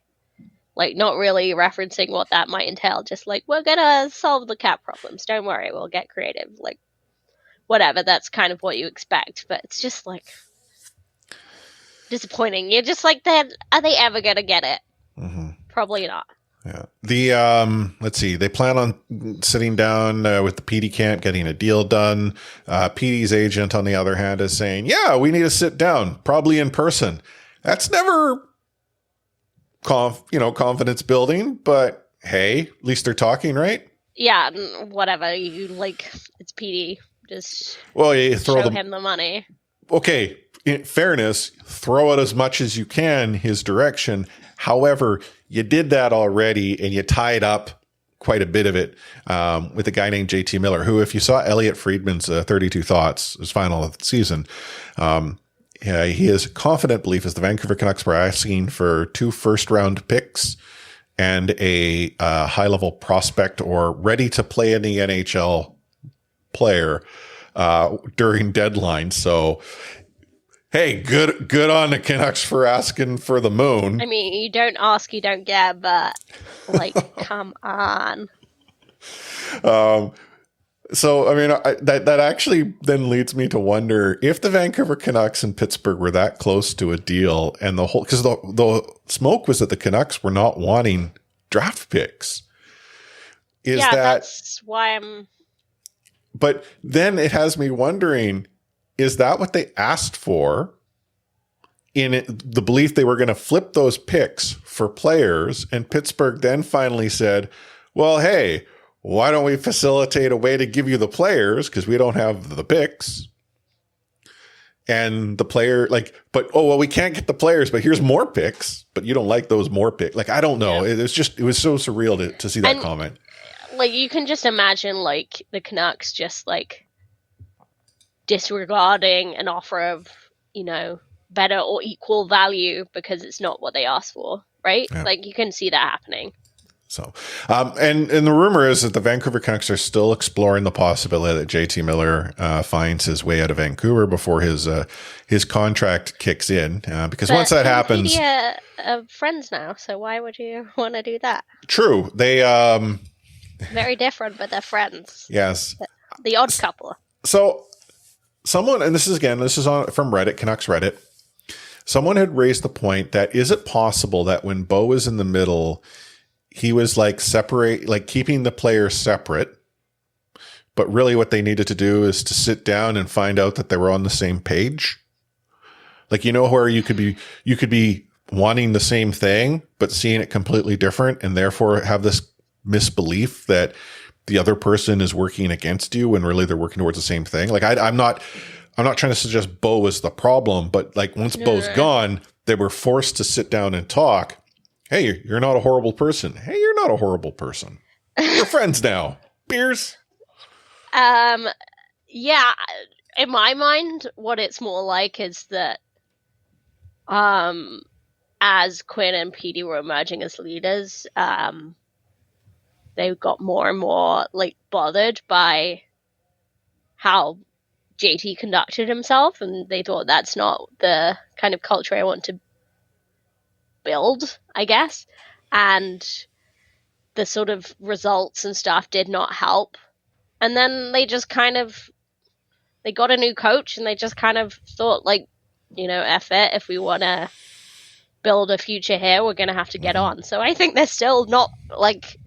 like not really referencing what that might entail. Just like, we're going to solve the cap problems. Don't worry, we'll get creative. Like, whatever, that's kind of what you expect. But it's just like disappointing. You're just like, then are they ever going to get it? Mm-hmm. Probably not. Yeah. Let's see. They plan on sitting down with the PD camp, getting a deal done. PD's agent, on the other hand, is saying, yeah, we need to sit down, probably in person. That's never confidence building, but hey, at least they're talking, right? Yeah, whatever. You like, it's PD. Just you throw him the money. Okay, in fairness, throw it as much as you can his direction. However, you did that already, and you tied up quite a bit of it with a guy named JT Miller, who, if you saw Elliot Friedman's 32 Thoughts, his final of the season, he has confident belief as the Vancouver Canucks were asking for 2 first-round picks and a high-level prospect or ready-to-play in the NHL player during deadline. So, hey, good on the Canucks for asking for the moon. I mean, you don't ask, you don't get, but like, come on. So, I mean, that actually then leads me to wonder if the Vancouver Canucks and Pittsburgh were that close to a deal, and because the smoke was that the Canucks were not wanting draft picks. That's why I'm. But then it has me wondering, is that what they asked for in the belief they were going to flip those picks for players? And Pittsburgh then finally said, well, hey, why don't we facilitate a way to give you the players, because we don't have the picks? And the player, we can't get the players, but here's more picks, but you don't like those more picks. Like, I don't know. Yeah. It was so surreal to see that comment. Like, you can just imagine, like, the Canucks just, like, disregarding an offer of, better or equal value because it's not what they asked for, right? Yeah. Like, you can see that happening. So, and the rumor is that the Vancouver Canucks are still exploring the possibility that JT Miller finds his way out of Vancouver before his contract kicks in. Because once that happens, are friends now. So why would you want to do that? True, they very different, but they're friends. Yes, the odd couple. So, someone, and this is from Reddit, Canucks Reddit. Someone had raised the point that is it possible that when Bo was in the middle, he was keeping the players separate, but really what they needed to do is to sit down and find out that they were on the same page. Like, where you could be wanting the same thing, but seeing it completely different, and therefore have this misbelief that the other person is working against you when really they're working towards the same thing. Like, I'm not trying to suggest Bo is the problem, but like once Bo's gone, they were forced to sit down and talk. Hey, you're not a horrible person. Hey, you're not a horrible person. We're friends now. Beers. Yeah. In my mind, what it's more like is that, as Quinn and Petey were emerging as leaders, they got more and more bothered by how JT conducted himself, and they thought that's not the kind of culture I want to build, I guess. And the sort of results and stuff did not help. And then they just they got a new coach, and they just kind of thought F it, if we want to build a future here, we're going to have to get on. So I think they're still not,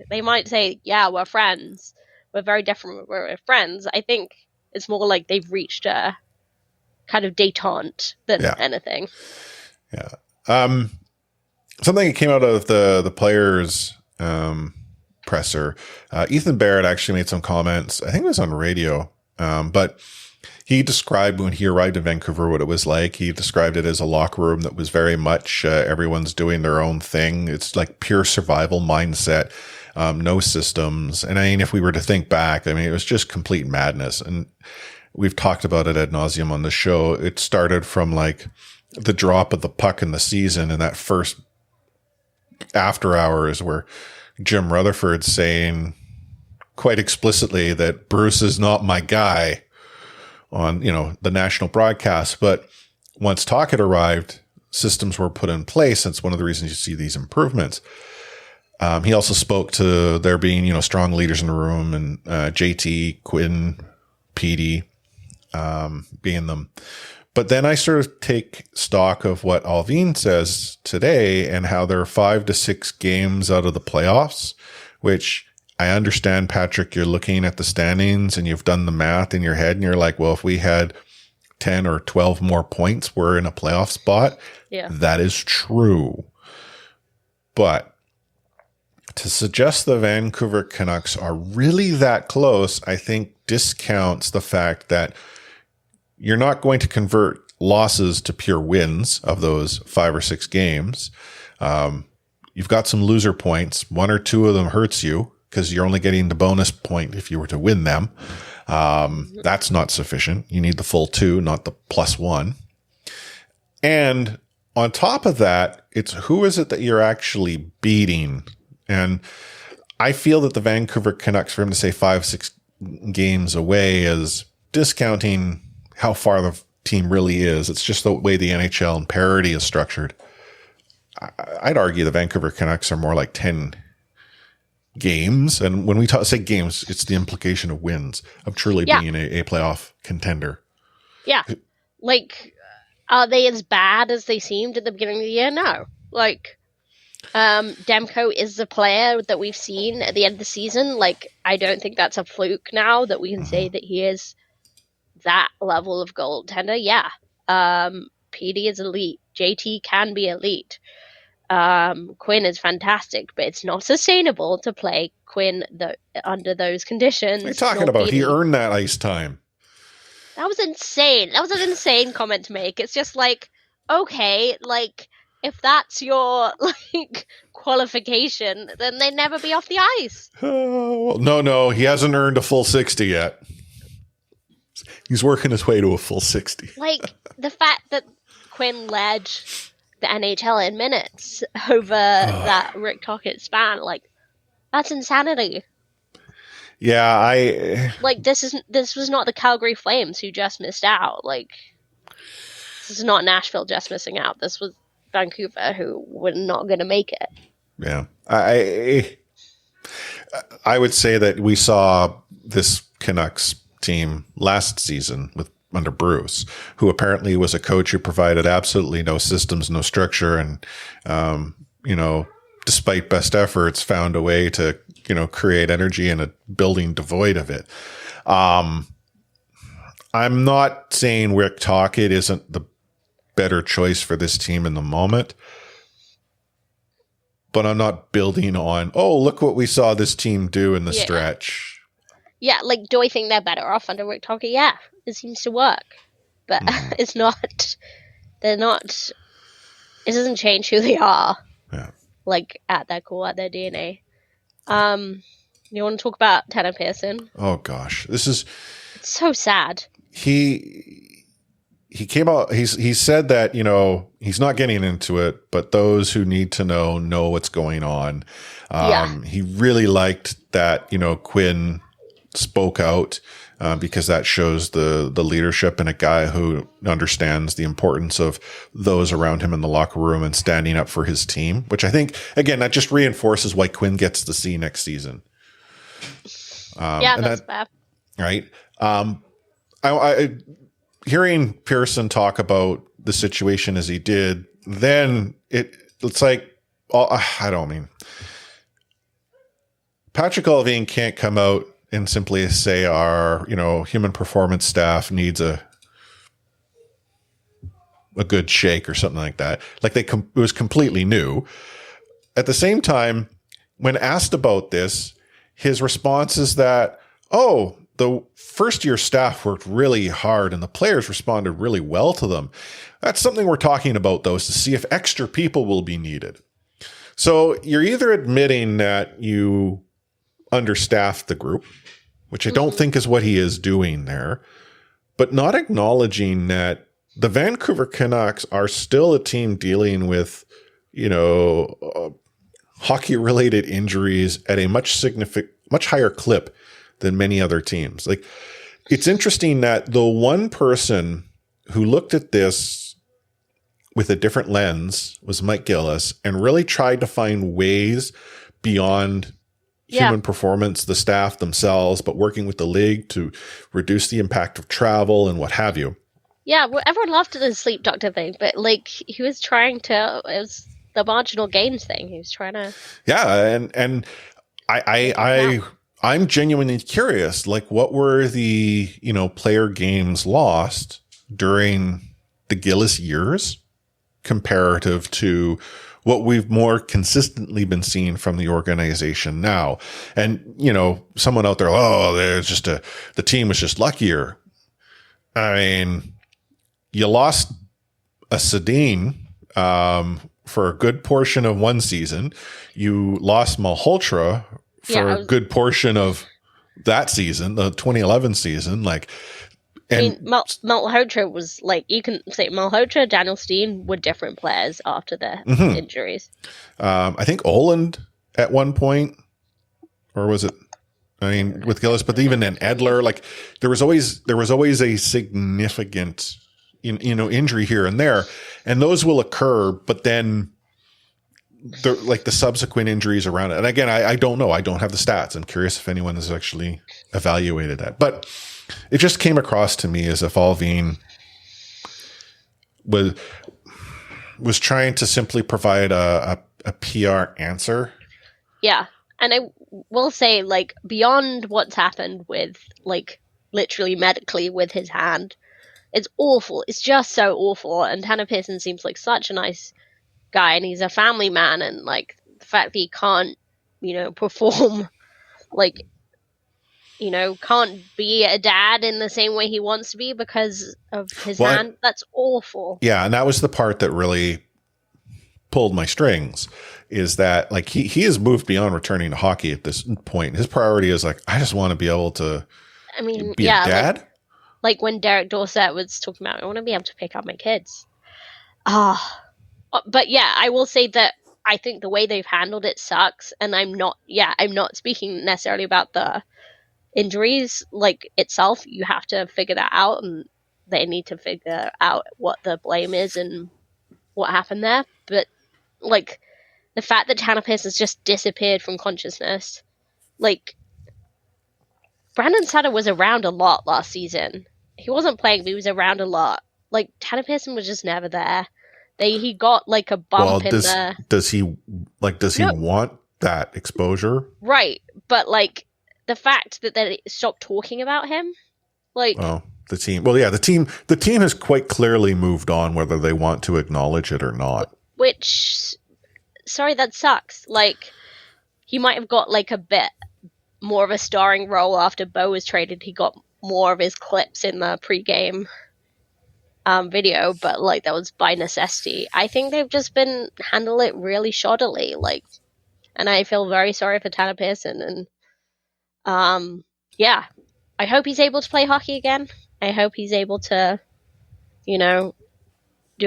they might say, yeah, we're friends. We're very different, we're friends. I think it's more like they've reached a kind of detente than anything. Yeah. Something that came out of the players' presser, Ethan Barrett actually made some comments. I think it was on radio, but he described when he arrived in Vancouver what it was like. He described it as a locker room that was very much everyone's doing their own thing. It's like pure survival mindset, no systems. And I mean, if we were to think back, it was just complete madness. And we've talked about it ad nauseum on the show. It started from the drop of the puck in the season, and that first after hours where Jim Rutherford's saying quite explicitly that Bruce is not my guy on, the national broadcast. But once Tocchet arrived, systems were put in place. That's one of the reasons you see these improvements. He also spoke to there being, strong leaders in the room, and JT, Quinn, Petey, being them. But then I sort of take stock of what Alvin says today and how there are 5 to 6 games out of the playoffs, which I understand, Patrick, you're looking at the standings and you've done the math in your head and you're like, well, if we had 10 or 12 more points, we're in a playoff spot. Yeah. That is true. But to suggest the Vancouver Canucks are really that close, I think discounts the fact that you're not going to convert losses to pure wins of those 5 or 6 games. You've got some loser points. 1 or 2 of them hurts you because you're only getting the bonus point if you were to win them. That's not sufficient. You need the full 2, not the +1. And on top of that, it's who is it that you're actually beating? And I feel that the Vancouver Canucks, for him to say 5, 6 games away, is discounting how far the team really is. It's just the way the NHL and parity is structured. I'd argue the Vancouver Canucks are more like 10 games. And when we say games, it's the implication of wins, of truly being a playoff contender. Yeah. Are they as bad as they seemed at the beginning of the year? No. Demko is the player that we've seen at the end of the season. I don't think that's a fluke now that we can say that he is that level of goaltender. Yeah. PD is elite. JT can be elite. Quinn is fantastic, but it's not sustainable to play Quinn under those conditions. What are you talking about? He earned that ice time. That was insane. That was an insane comment to make. It's just okay, if that's your qualification, then they'd never be off the ice. No, he hasn't earned a full 60 yet. He's working his way to a full 60. The fact that Quinn led the NHL in minutes over that Rick Tocchet span, That's insanity. Yeah, Like, this was not the Calgary Flames who just missed out. Like, this is not Nashville just missing out. This was Vancouver who were not going to make it. Yeah. I would say that we saw this Canucks team last season under Bruce, who apparently was a coach who provided absolutely no systems, no structure, and, despite best efforts, found a way to, create energy in a building devoid of it. I'm not saying Rick Tocchet isn't the better choice for this team in the moment, but I'm not building on, look what we saw this team do in the stretch. Yeah, like, do I think they're better off under Rick Tocchet? Yeah, it seems to work. But it's not, they're not, it doesn't change who they are. Yeah. Like, at their core, at their DNA. You want to talk about Tanner Pearson? Oh, gosh. It's so sad. He came out, he said that, he's not getting into it, but those who need to know what's going on. He really liked that, Quinn spoke out because that shows the leadership in a guy who understands the importance of those around him in the locker room and standing up for his team, which I think, again, that just reinforces why Quinn gets to see next season. That's bad. Right. I hearing Pearson talk about the situation as he did, then it's like, Patrick Allvin can't come out and simply say our, human performance staff needs a good shake or something like that. Like it was completely new. At the same time, when asked about this, his response is that, the first year staff worked really hard and the players responded really well to them. That's something we're talking about, though, is to see if extra people will be needed. So you're either admitting that you understaffed the group, which I don't think is what he is doing there, but not acknowledging that the Vancouver Canucks are still a team dealing with, hockey-related injuries at a much higher clip than many other teams. Like, it's interesting that the one person who looked at this with a different lens was Mike Gillis and really tried to find ways beyond human performance, the staff themselves, but working with the league to reduce the impact of travel and what have you. Yeah, well, everyone laughed at the sleep doctor thing, but he was trying to, it was the marginal gains thing. He was trying to. Yeah. And I'm genuinely curious, like, what were the, player games lost during the Gillis years comparative to what we've more consistently been seeing from the organization now? And, someone out there, there's just the team was just luckier. I mean, you lost a Sedin, for a good portion of one season. You lost Malhotra for a good portion of that season, the 2011 season. Malhotra was you can say Malhotra, Daniel Steen were different players after their injuries. I think Oland at one point, or was it? With Gillis, but even then Edler, there was always a significant, injury here and there, and those will occur. But then, the subsequent injuries around it. And again, I don't know. I don't have the stats. I'm curious if anyone has actually evaluated that. But it just came across to me as if Allvin was trying to simply provide a PR answer. Yeah. And I will say, beyond what's happened with, literally medically with his hand, it's awful. It's just so awful. And Tanner Pearson seems like such a nice guy, and he's a family man, and the fact that he can't, perform, can't be a dad in the same way he wants to be because of his hand. That's awful. Yeah, and that was the part that really pulled my strings, is that he has moved beyond returning to hockey at this point. His priority is I just want to be able to be a dad. Like when Derek Dorsett was talking about, I want to be able to pick up my kids. But yeah, I will say that I think the way they've handled it sucks. And I'm not speaking necessarily about the injuries like itself. You have to figure that out, and they need to figure out what the blame is and what happened there. But like the fact that Tanner Pearson has just disappeared from consciousness, like Brandon Sutter was around a lot last season. He wasn't playing, but he was around a lot. Like Tanner Pearson was just never there. He got like a bump in the. Does he want that exposure? Right, but like the fact that they stopped talking about him, like the team. Well, yeah, the team has quite clearly moved on, whether they want to acknowledge it or not. Which, sorry, that sucks. Like he might have got like a bit more of a starring role after Bo was traded. He got more of his clips in the pregame video, but like that was by necessity. I think they've just been handle it really shoddily, like, and I feel very sorry for Tanner Pearson. And yeah, I hope he's able to play hockey again. I hope he's able to, do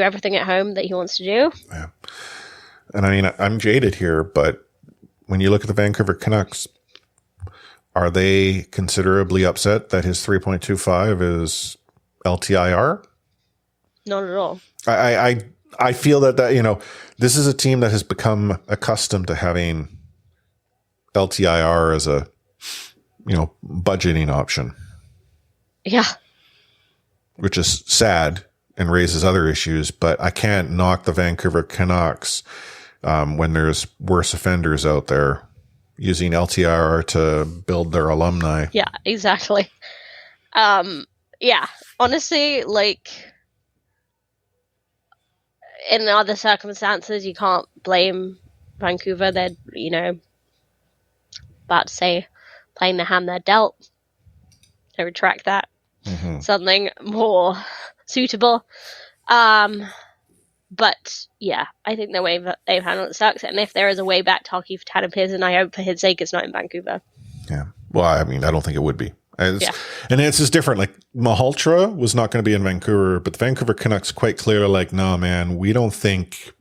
everything at home that he wants to do. Yeah. And I mean, I'm jaded here, but when you look at the Vancouver Canucks, are they considerably upset that his 3.25 is LTIR? Not at all. I feel that this is a team that has become accustomed to having LTIR as a budgeting option. Yeah. Which is sad and raises other issues, but I can't knock the Vancouver Canucks when there's worse offenders out there using LTIR to build their alumni. Yeah, exactly. Yeah, honestly, like in other circumstances, you can't blame Vancouver. They're, about to say playing the hand they're dealt. I retract that. Mm-hmm. Something more suitable. But yeah, I think the way that they've handled it sucks. And if there is a way back to hockey for Tanner Pearson, I hope for his sake it's not in Vancouver. Yeah. Well, I mean, I don't think it would be. And it's just different. Like Malhotra was not going to be in Vancouver, but the Vancouver Canucks quite clearly like, no, man, we don't think.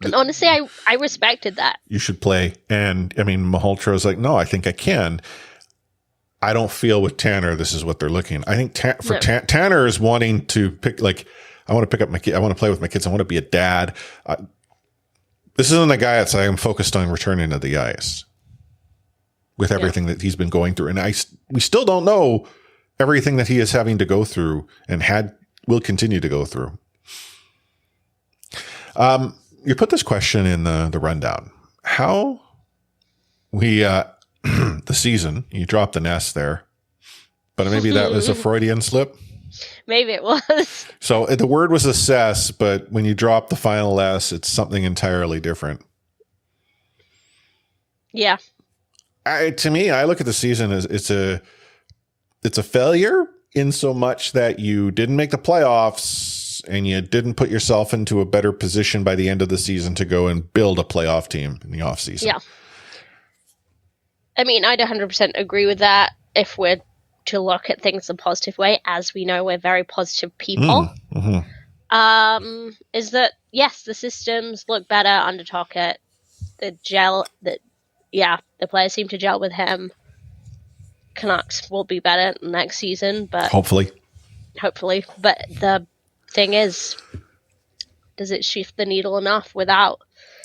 And honestly, I respected that. You should play. And I mean, Malhotra was like, no, I think I can. I don't feel with Tanner, this is what they're looking. I think Tanner is wanting to pick, like, I want to pick up my kid. I want to play with my kids. I want to be a dad. This isn't a guy that's like, I'm focused on returning to the ice with everything that he's been going through. And we still don't know everything that he is having to go through and will continue to go through. You put this question in the rundown. How the season, you dropped the nest there, but maybe that was a Freudian slip. Maybe it was. So the word was assess, but when you drop the final S, it's something entirely different. Yeah. To me, I look at the season as it's a failure in so much that you didn't make the playoffs and you didn't put yourself into a better position by the end of the season to go and build a playoff team in the offseason. Yeah. I mean, I'd 100% agree with that if we're to look at things in a positive way, as we know we're very positive people. Mm-hmm. Is that, yes, the systems look better under Tocchet. The players seem to gel with him. Canucks will be better next season, but hopefully. But the thing is, does it shift the needle enough without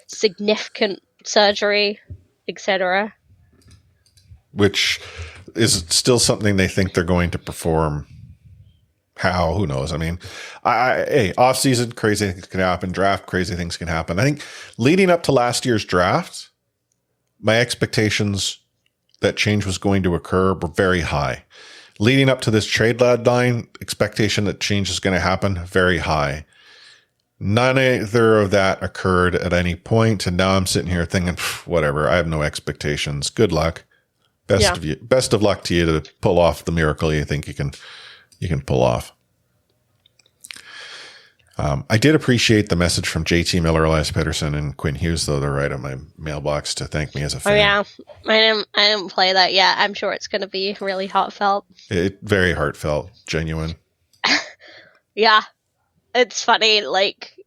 significant surgery, etc.? Which is still something they think they're going to perform. How? Who knows? I mean, off season, crazy things can happen. Draft, crazy things can happen. I think leading up to last year's draft, my expectations that change was going to occur were very high. Leading up to this trade deadline, expectation that change is going to happen, very high. Neither of that occurred at any point, and now I'm sitting here thinking, whatever, I have no expectations. Good luck. Best of luck to you to pull off the miracle you think you can pull off. I did appreciate the message from JT Miller, Elias Pettersson, and Quinn Hughes, though. They're right on my mailbox to thank me as a fan. Oh yeah, I didn't play that yet. I'm sure it's going to be really heartfelt. Very heartfelt, genuine. Yeah, it's funny. Like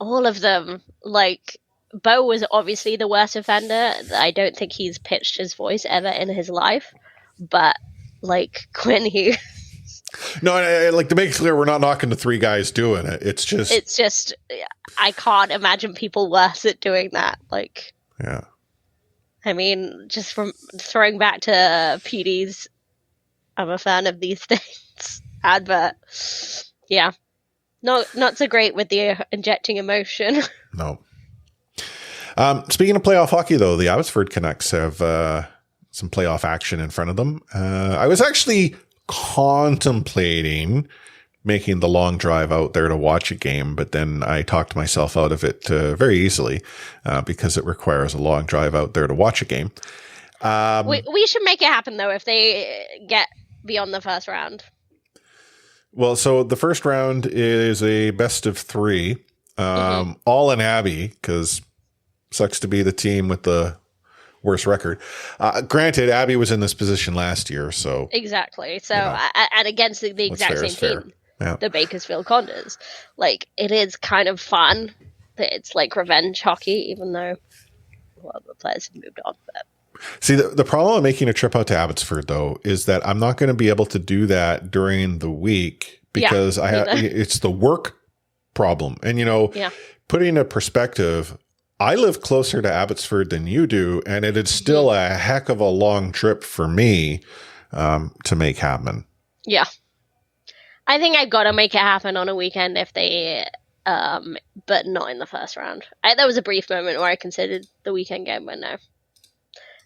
all of them. Like, Bo was obviously the worst offender. I don't think he's pitched his voice ever in his life. But, like, Quinn Hughes. No, like, to make it clear, we're not knocking the three guys doing it. It's just, I can't imagine people worse at doing that. Like, yeah. I mean, just from throwing back to PD's, I'm a fan of these things advert. Yeah. Not so great with the injecting emotion. No. Speaking of playoff hockey, though, the Abbotsford Canucks have some playoff action in front of them. I was actually contemplating making the long drive out there to watch a game, but then I talked myself out of it very easily because it requires a long drive out there to watch a game. We should make it happen, though, if they get beyond the first round. Well, so the first round is a best of three, all in Abby, because sucks to be the team with the worst record. Granted, Abby was in this position last year, so exactly. So and against the exact same team, yeah. The Bakersfield Condors. Like, it is kind of fun. It's like revenge hockey, even though the players have moved on. But see, the problem of making a trip out to Abbotsford, though, is that I'm not going to be able to do that during the week because it's the work problem. And, putting in a perspective, I live closer to Abbotsford than you do, and it is still a heck of a long trip for me to make happen. Yeah. I think I've got to make it happen on a weekend if they, but not in the first round. There was a brief moment where I considered the weekend game, but no,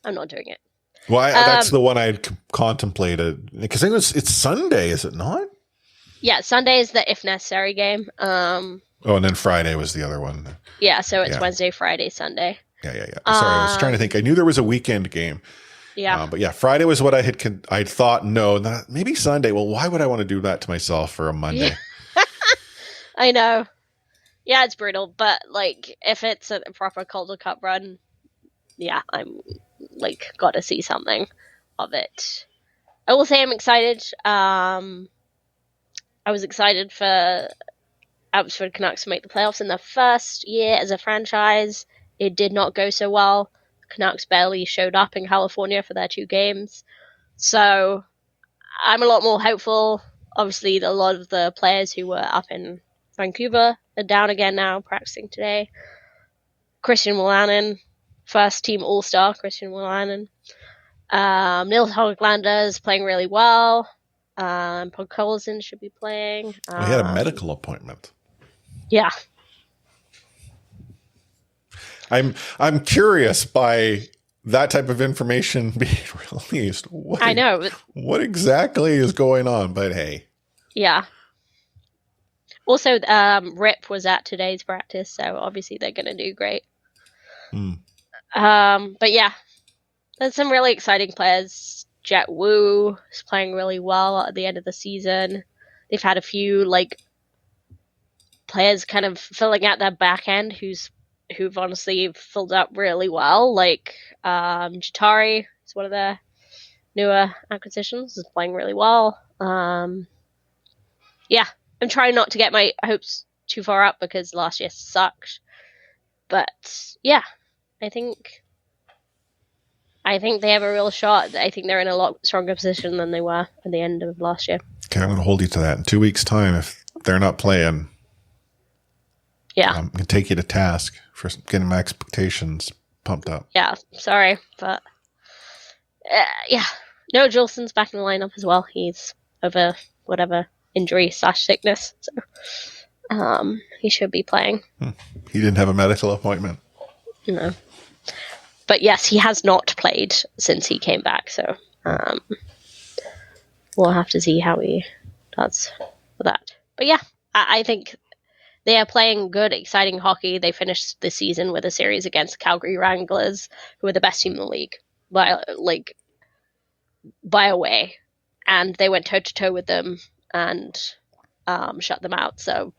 I'm not doing it. Well, that's the one I had contemplated because it's Sunday, is it not? Yeah, Sunday is the if necessary game. And then Friday was the other one. Yeah, so it's Wednesday, Friday, Sunday. Yeah. Sorry, I was trying to think. I knew there was a weekend game. Yeah. But yeah, Friday was what I thought, maybe Sunday. Well, why would I want to do that to myself for a Monday? Yeah. I know. Yeah, it's brutal. But, like, if it's a proper Calder Cup run, yeah, I'm, like, got to see something of it. I will say I'm excited. I was excited for Abbotsford Canucks to make the playoffs in their first year as a franchise. It did not go so well. Canucks barely showed up in California for their 2 games. So I'm a lot more hopeful. Obviously, a lot of the players who were up in Vancouver are down again now, practicing today. Christian Wolanin, first team All-Star, Christian Wolanin. Nils Höglander is playing really well. Podkolzin should be playing. He had a medical appointment. Yeah. I'm curious by that type of information being released. I know. What exactly is going on? But hey. Yeah. Also, Rip was at today's practice, so obviously they're going to do great. But yeah, there's some really exciting players. Jet Wu is playing really well at the end of the season. They've had a few players kind of filling out their back end who've honestly filled up really well. Like Jatari is one of their newer acquisitions, is playing really well. Yeah, I'm trying not to get my hopes too far up because last year sucked. But yeah, I think they have a real shot. I think they're in a lot stronger position than they were at the end of last year. Okay, I'm going to hold you to that. In 2 weeks' time, if they're not playing, I'm going to take you to task for getting my expectations pumped up. Yeah, sorry, but yeah. No, Jolson's back in the lineup as well. He's over whatever injury/sickness, so he should be playing. He didn't have a medical appointment. No. But yes, he has not played since he came back, so we'll have to see how he does with that. But yeah, I think they are playing good, exciting hockey. They finished the season with a series against Calgary Wranglers, who are the best team in the league by a way, and they went toe-to-toe with them and shut them out. So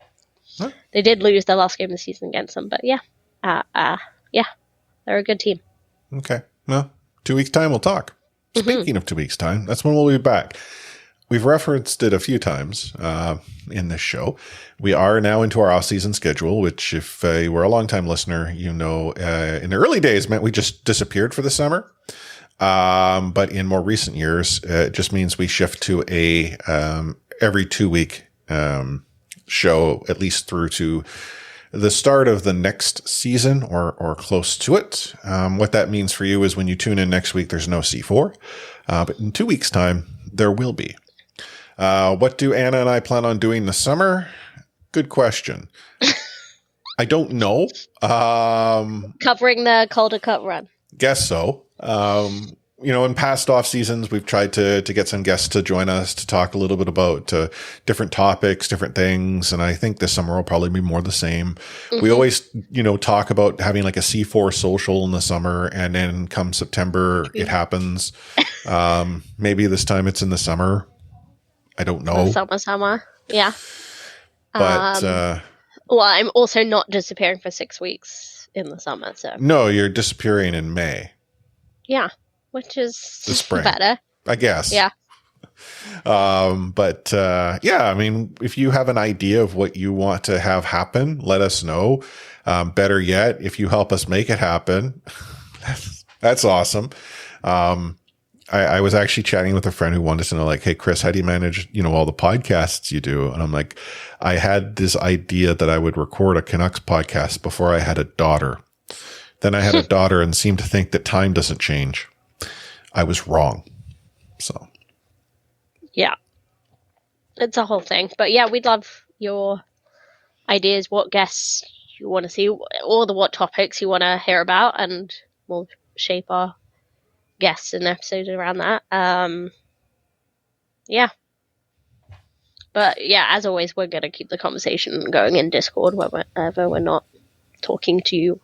they did lose their last game of the season against them, but yeah, they're a good team. Okay. Well, 2 weeks' time, we'll talk. Speaking of 2 weeks' time, that's when we'll be back. we've referenced it a few times in this show. We are now into our off-season schedule, which if you were a longtime listener, you know, in the early days meant we just disappeared for the summer. But in more recent years, it just means we shift to a every 2-week show, at least through to the start of the next season or close to it. What that means for you is when you tune in next week, there's no C4. But in 2 weeks' time, there will be. What do Anna and I plan on doing this summer? Good question. I don't know. Covering the Calder Cup run. Guess so. You know, in past off seasons, we've tried to get some guests to join us to talk a little bit about different topics, different things. And I think this summer will probably be more the same. Mm-hmm. We always, you know, talk about having like a C4 social in the summer, and then come September, it happens. Maybe this time it's in the summer. I don't know. Summer. Yeah. But, well, I'm also not disappearing for 6 weeks in the summer. So no, you're disappearing in May. Yeah. Which is the spring, better, I guess. Yeah. But yeah, I mean, if you have an idea of what you want to have happen, let us know. Better yet, if you help us make it happen, that's awesome. I was actually chatting with a friend who wanted to know, like, hey, Chris, how do you manage, you know, all the podcasts you do? And I'm like, I had this idea that I would record a Canucks podcast before I had a daughter. Then I had a daughter and seemed to think that time doesn't change. I was wrong. So. Yeah. It's a whole thing. But yeah, we'd love your ideas, what guests you want to see, or what topics you want to hear about, and we'll shape our guests and episodes around that. Yeah. But yeah, as always, we're going to keep the conversation going in Discord whenever we're not talking to you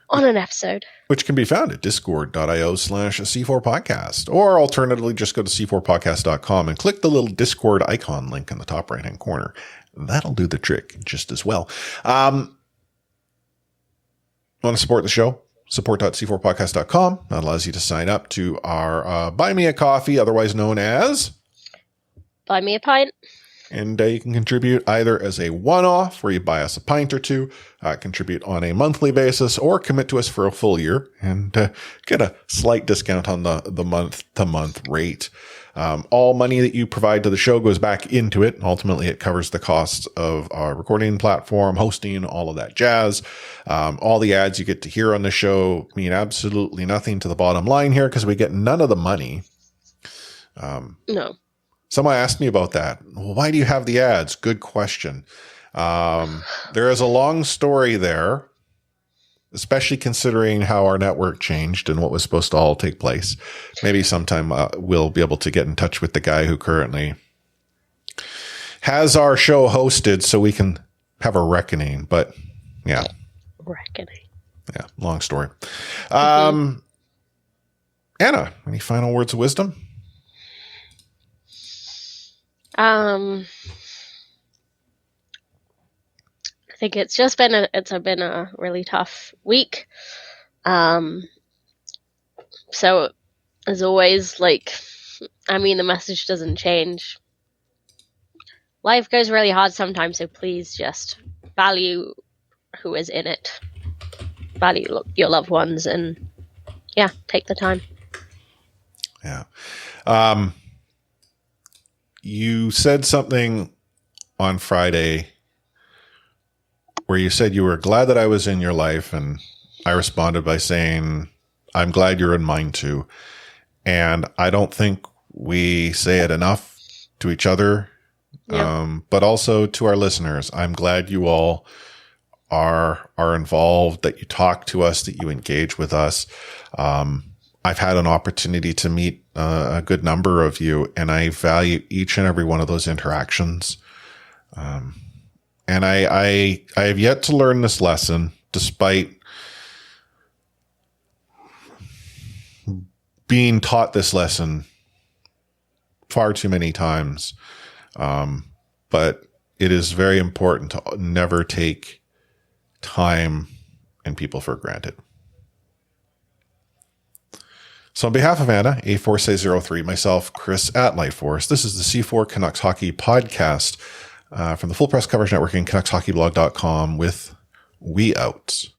on an episode. Which can be found at discord.io/C4podcast. Or alternatively, just go to c4podcast.com and click the little Discord icon link in the top right-hand corner. That'll do the trick just as well. Want to support the show? Support.c4podcast.com. That allows you to sign up to our Buy Me a Coffee, otherwise known as Buy Me a Pint. And you can contribute either as a one-off, where you buy us a pint or two, contribute on a monthly basis, or commit to us for a full year and get a slight discount on the month-to-month rate. All money that you provide to the show goes back into it. Ultimately, it covers the costs of our recording platform, hosting, all of that jazz. All the ads you get to hear on the show mean absolutely nothing to the bottom line here, because we get none of the money. No. Someone asked me about that. Well, why do you have the ads? Good question. There is a long story there, especially considering how our network changed and what was supposed to all take place. Maybe sometime we'll be able to get in touch with the guy who currently has our show hosted so we can have a reckoning. But yeah. Reckoning. Yeah, long story. Anna, any final words of wisdom? I think it's been a really tough week. So as always, the message doesn't change. Life goes really hard sometimes, so please just value who is in it. Value your loved ones, and yeah, take the time. Yeah. You said something on Friday where you said you were glad that I was in your life, and I responded by saying, I'm glad you're in mine too. And I don't think we say it enough to each other, but also to our listeners. I'm glad you all are involved, that you talk to us, that you engage with us. I've had an opportunity to meet a good number of you, and I value each and every one of those interactions. And I have yet to learn this lesson, despite being taught this lesson far too many times. But it is very important to never take time and people for granted. So on behalf of Anna, A4C03, myself, Chris at Lightforce, this is the C4 Canucks Hockey Podcast from the Full Press Coverage Network and CanucksHockeyBlog.com with We Out.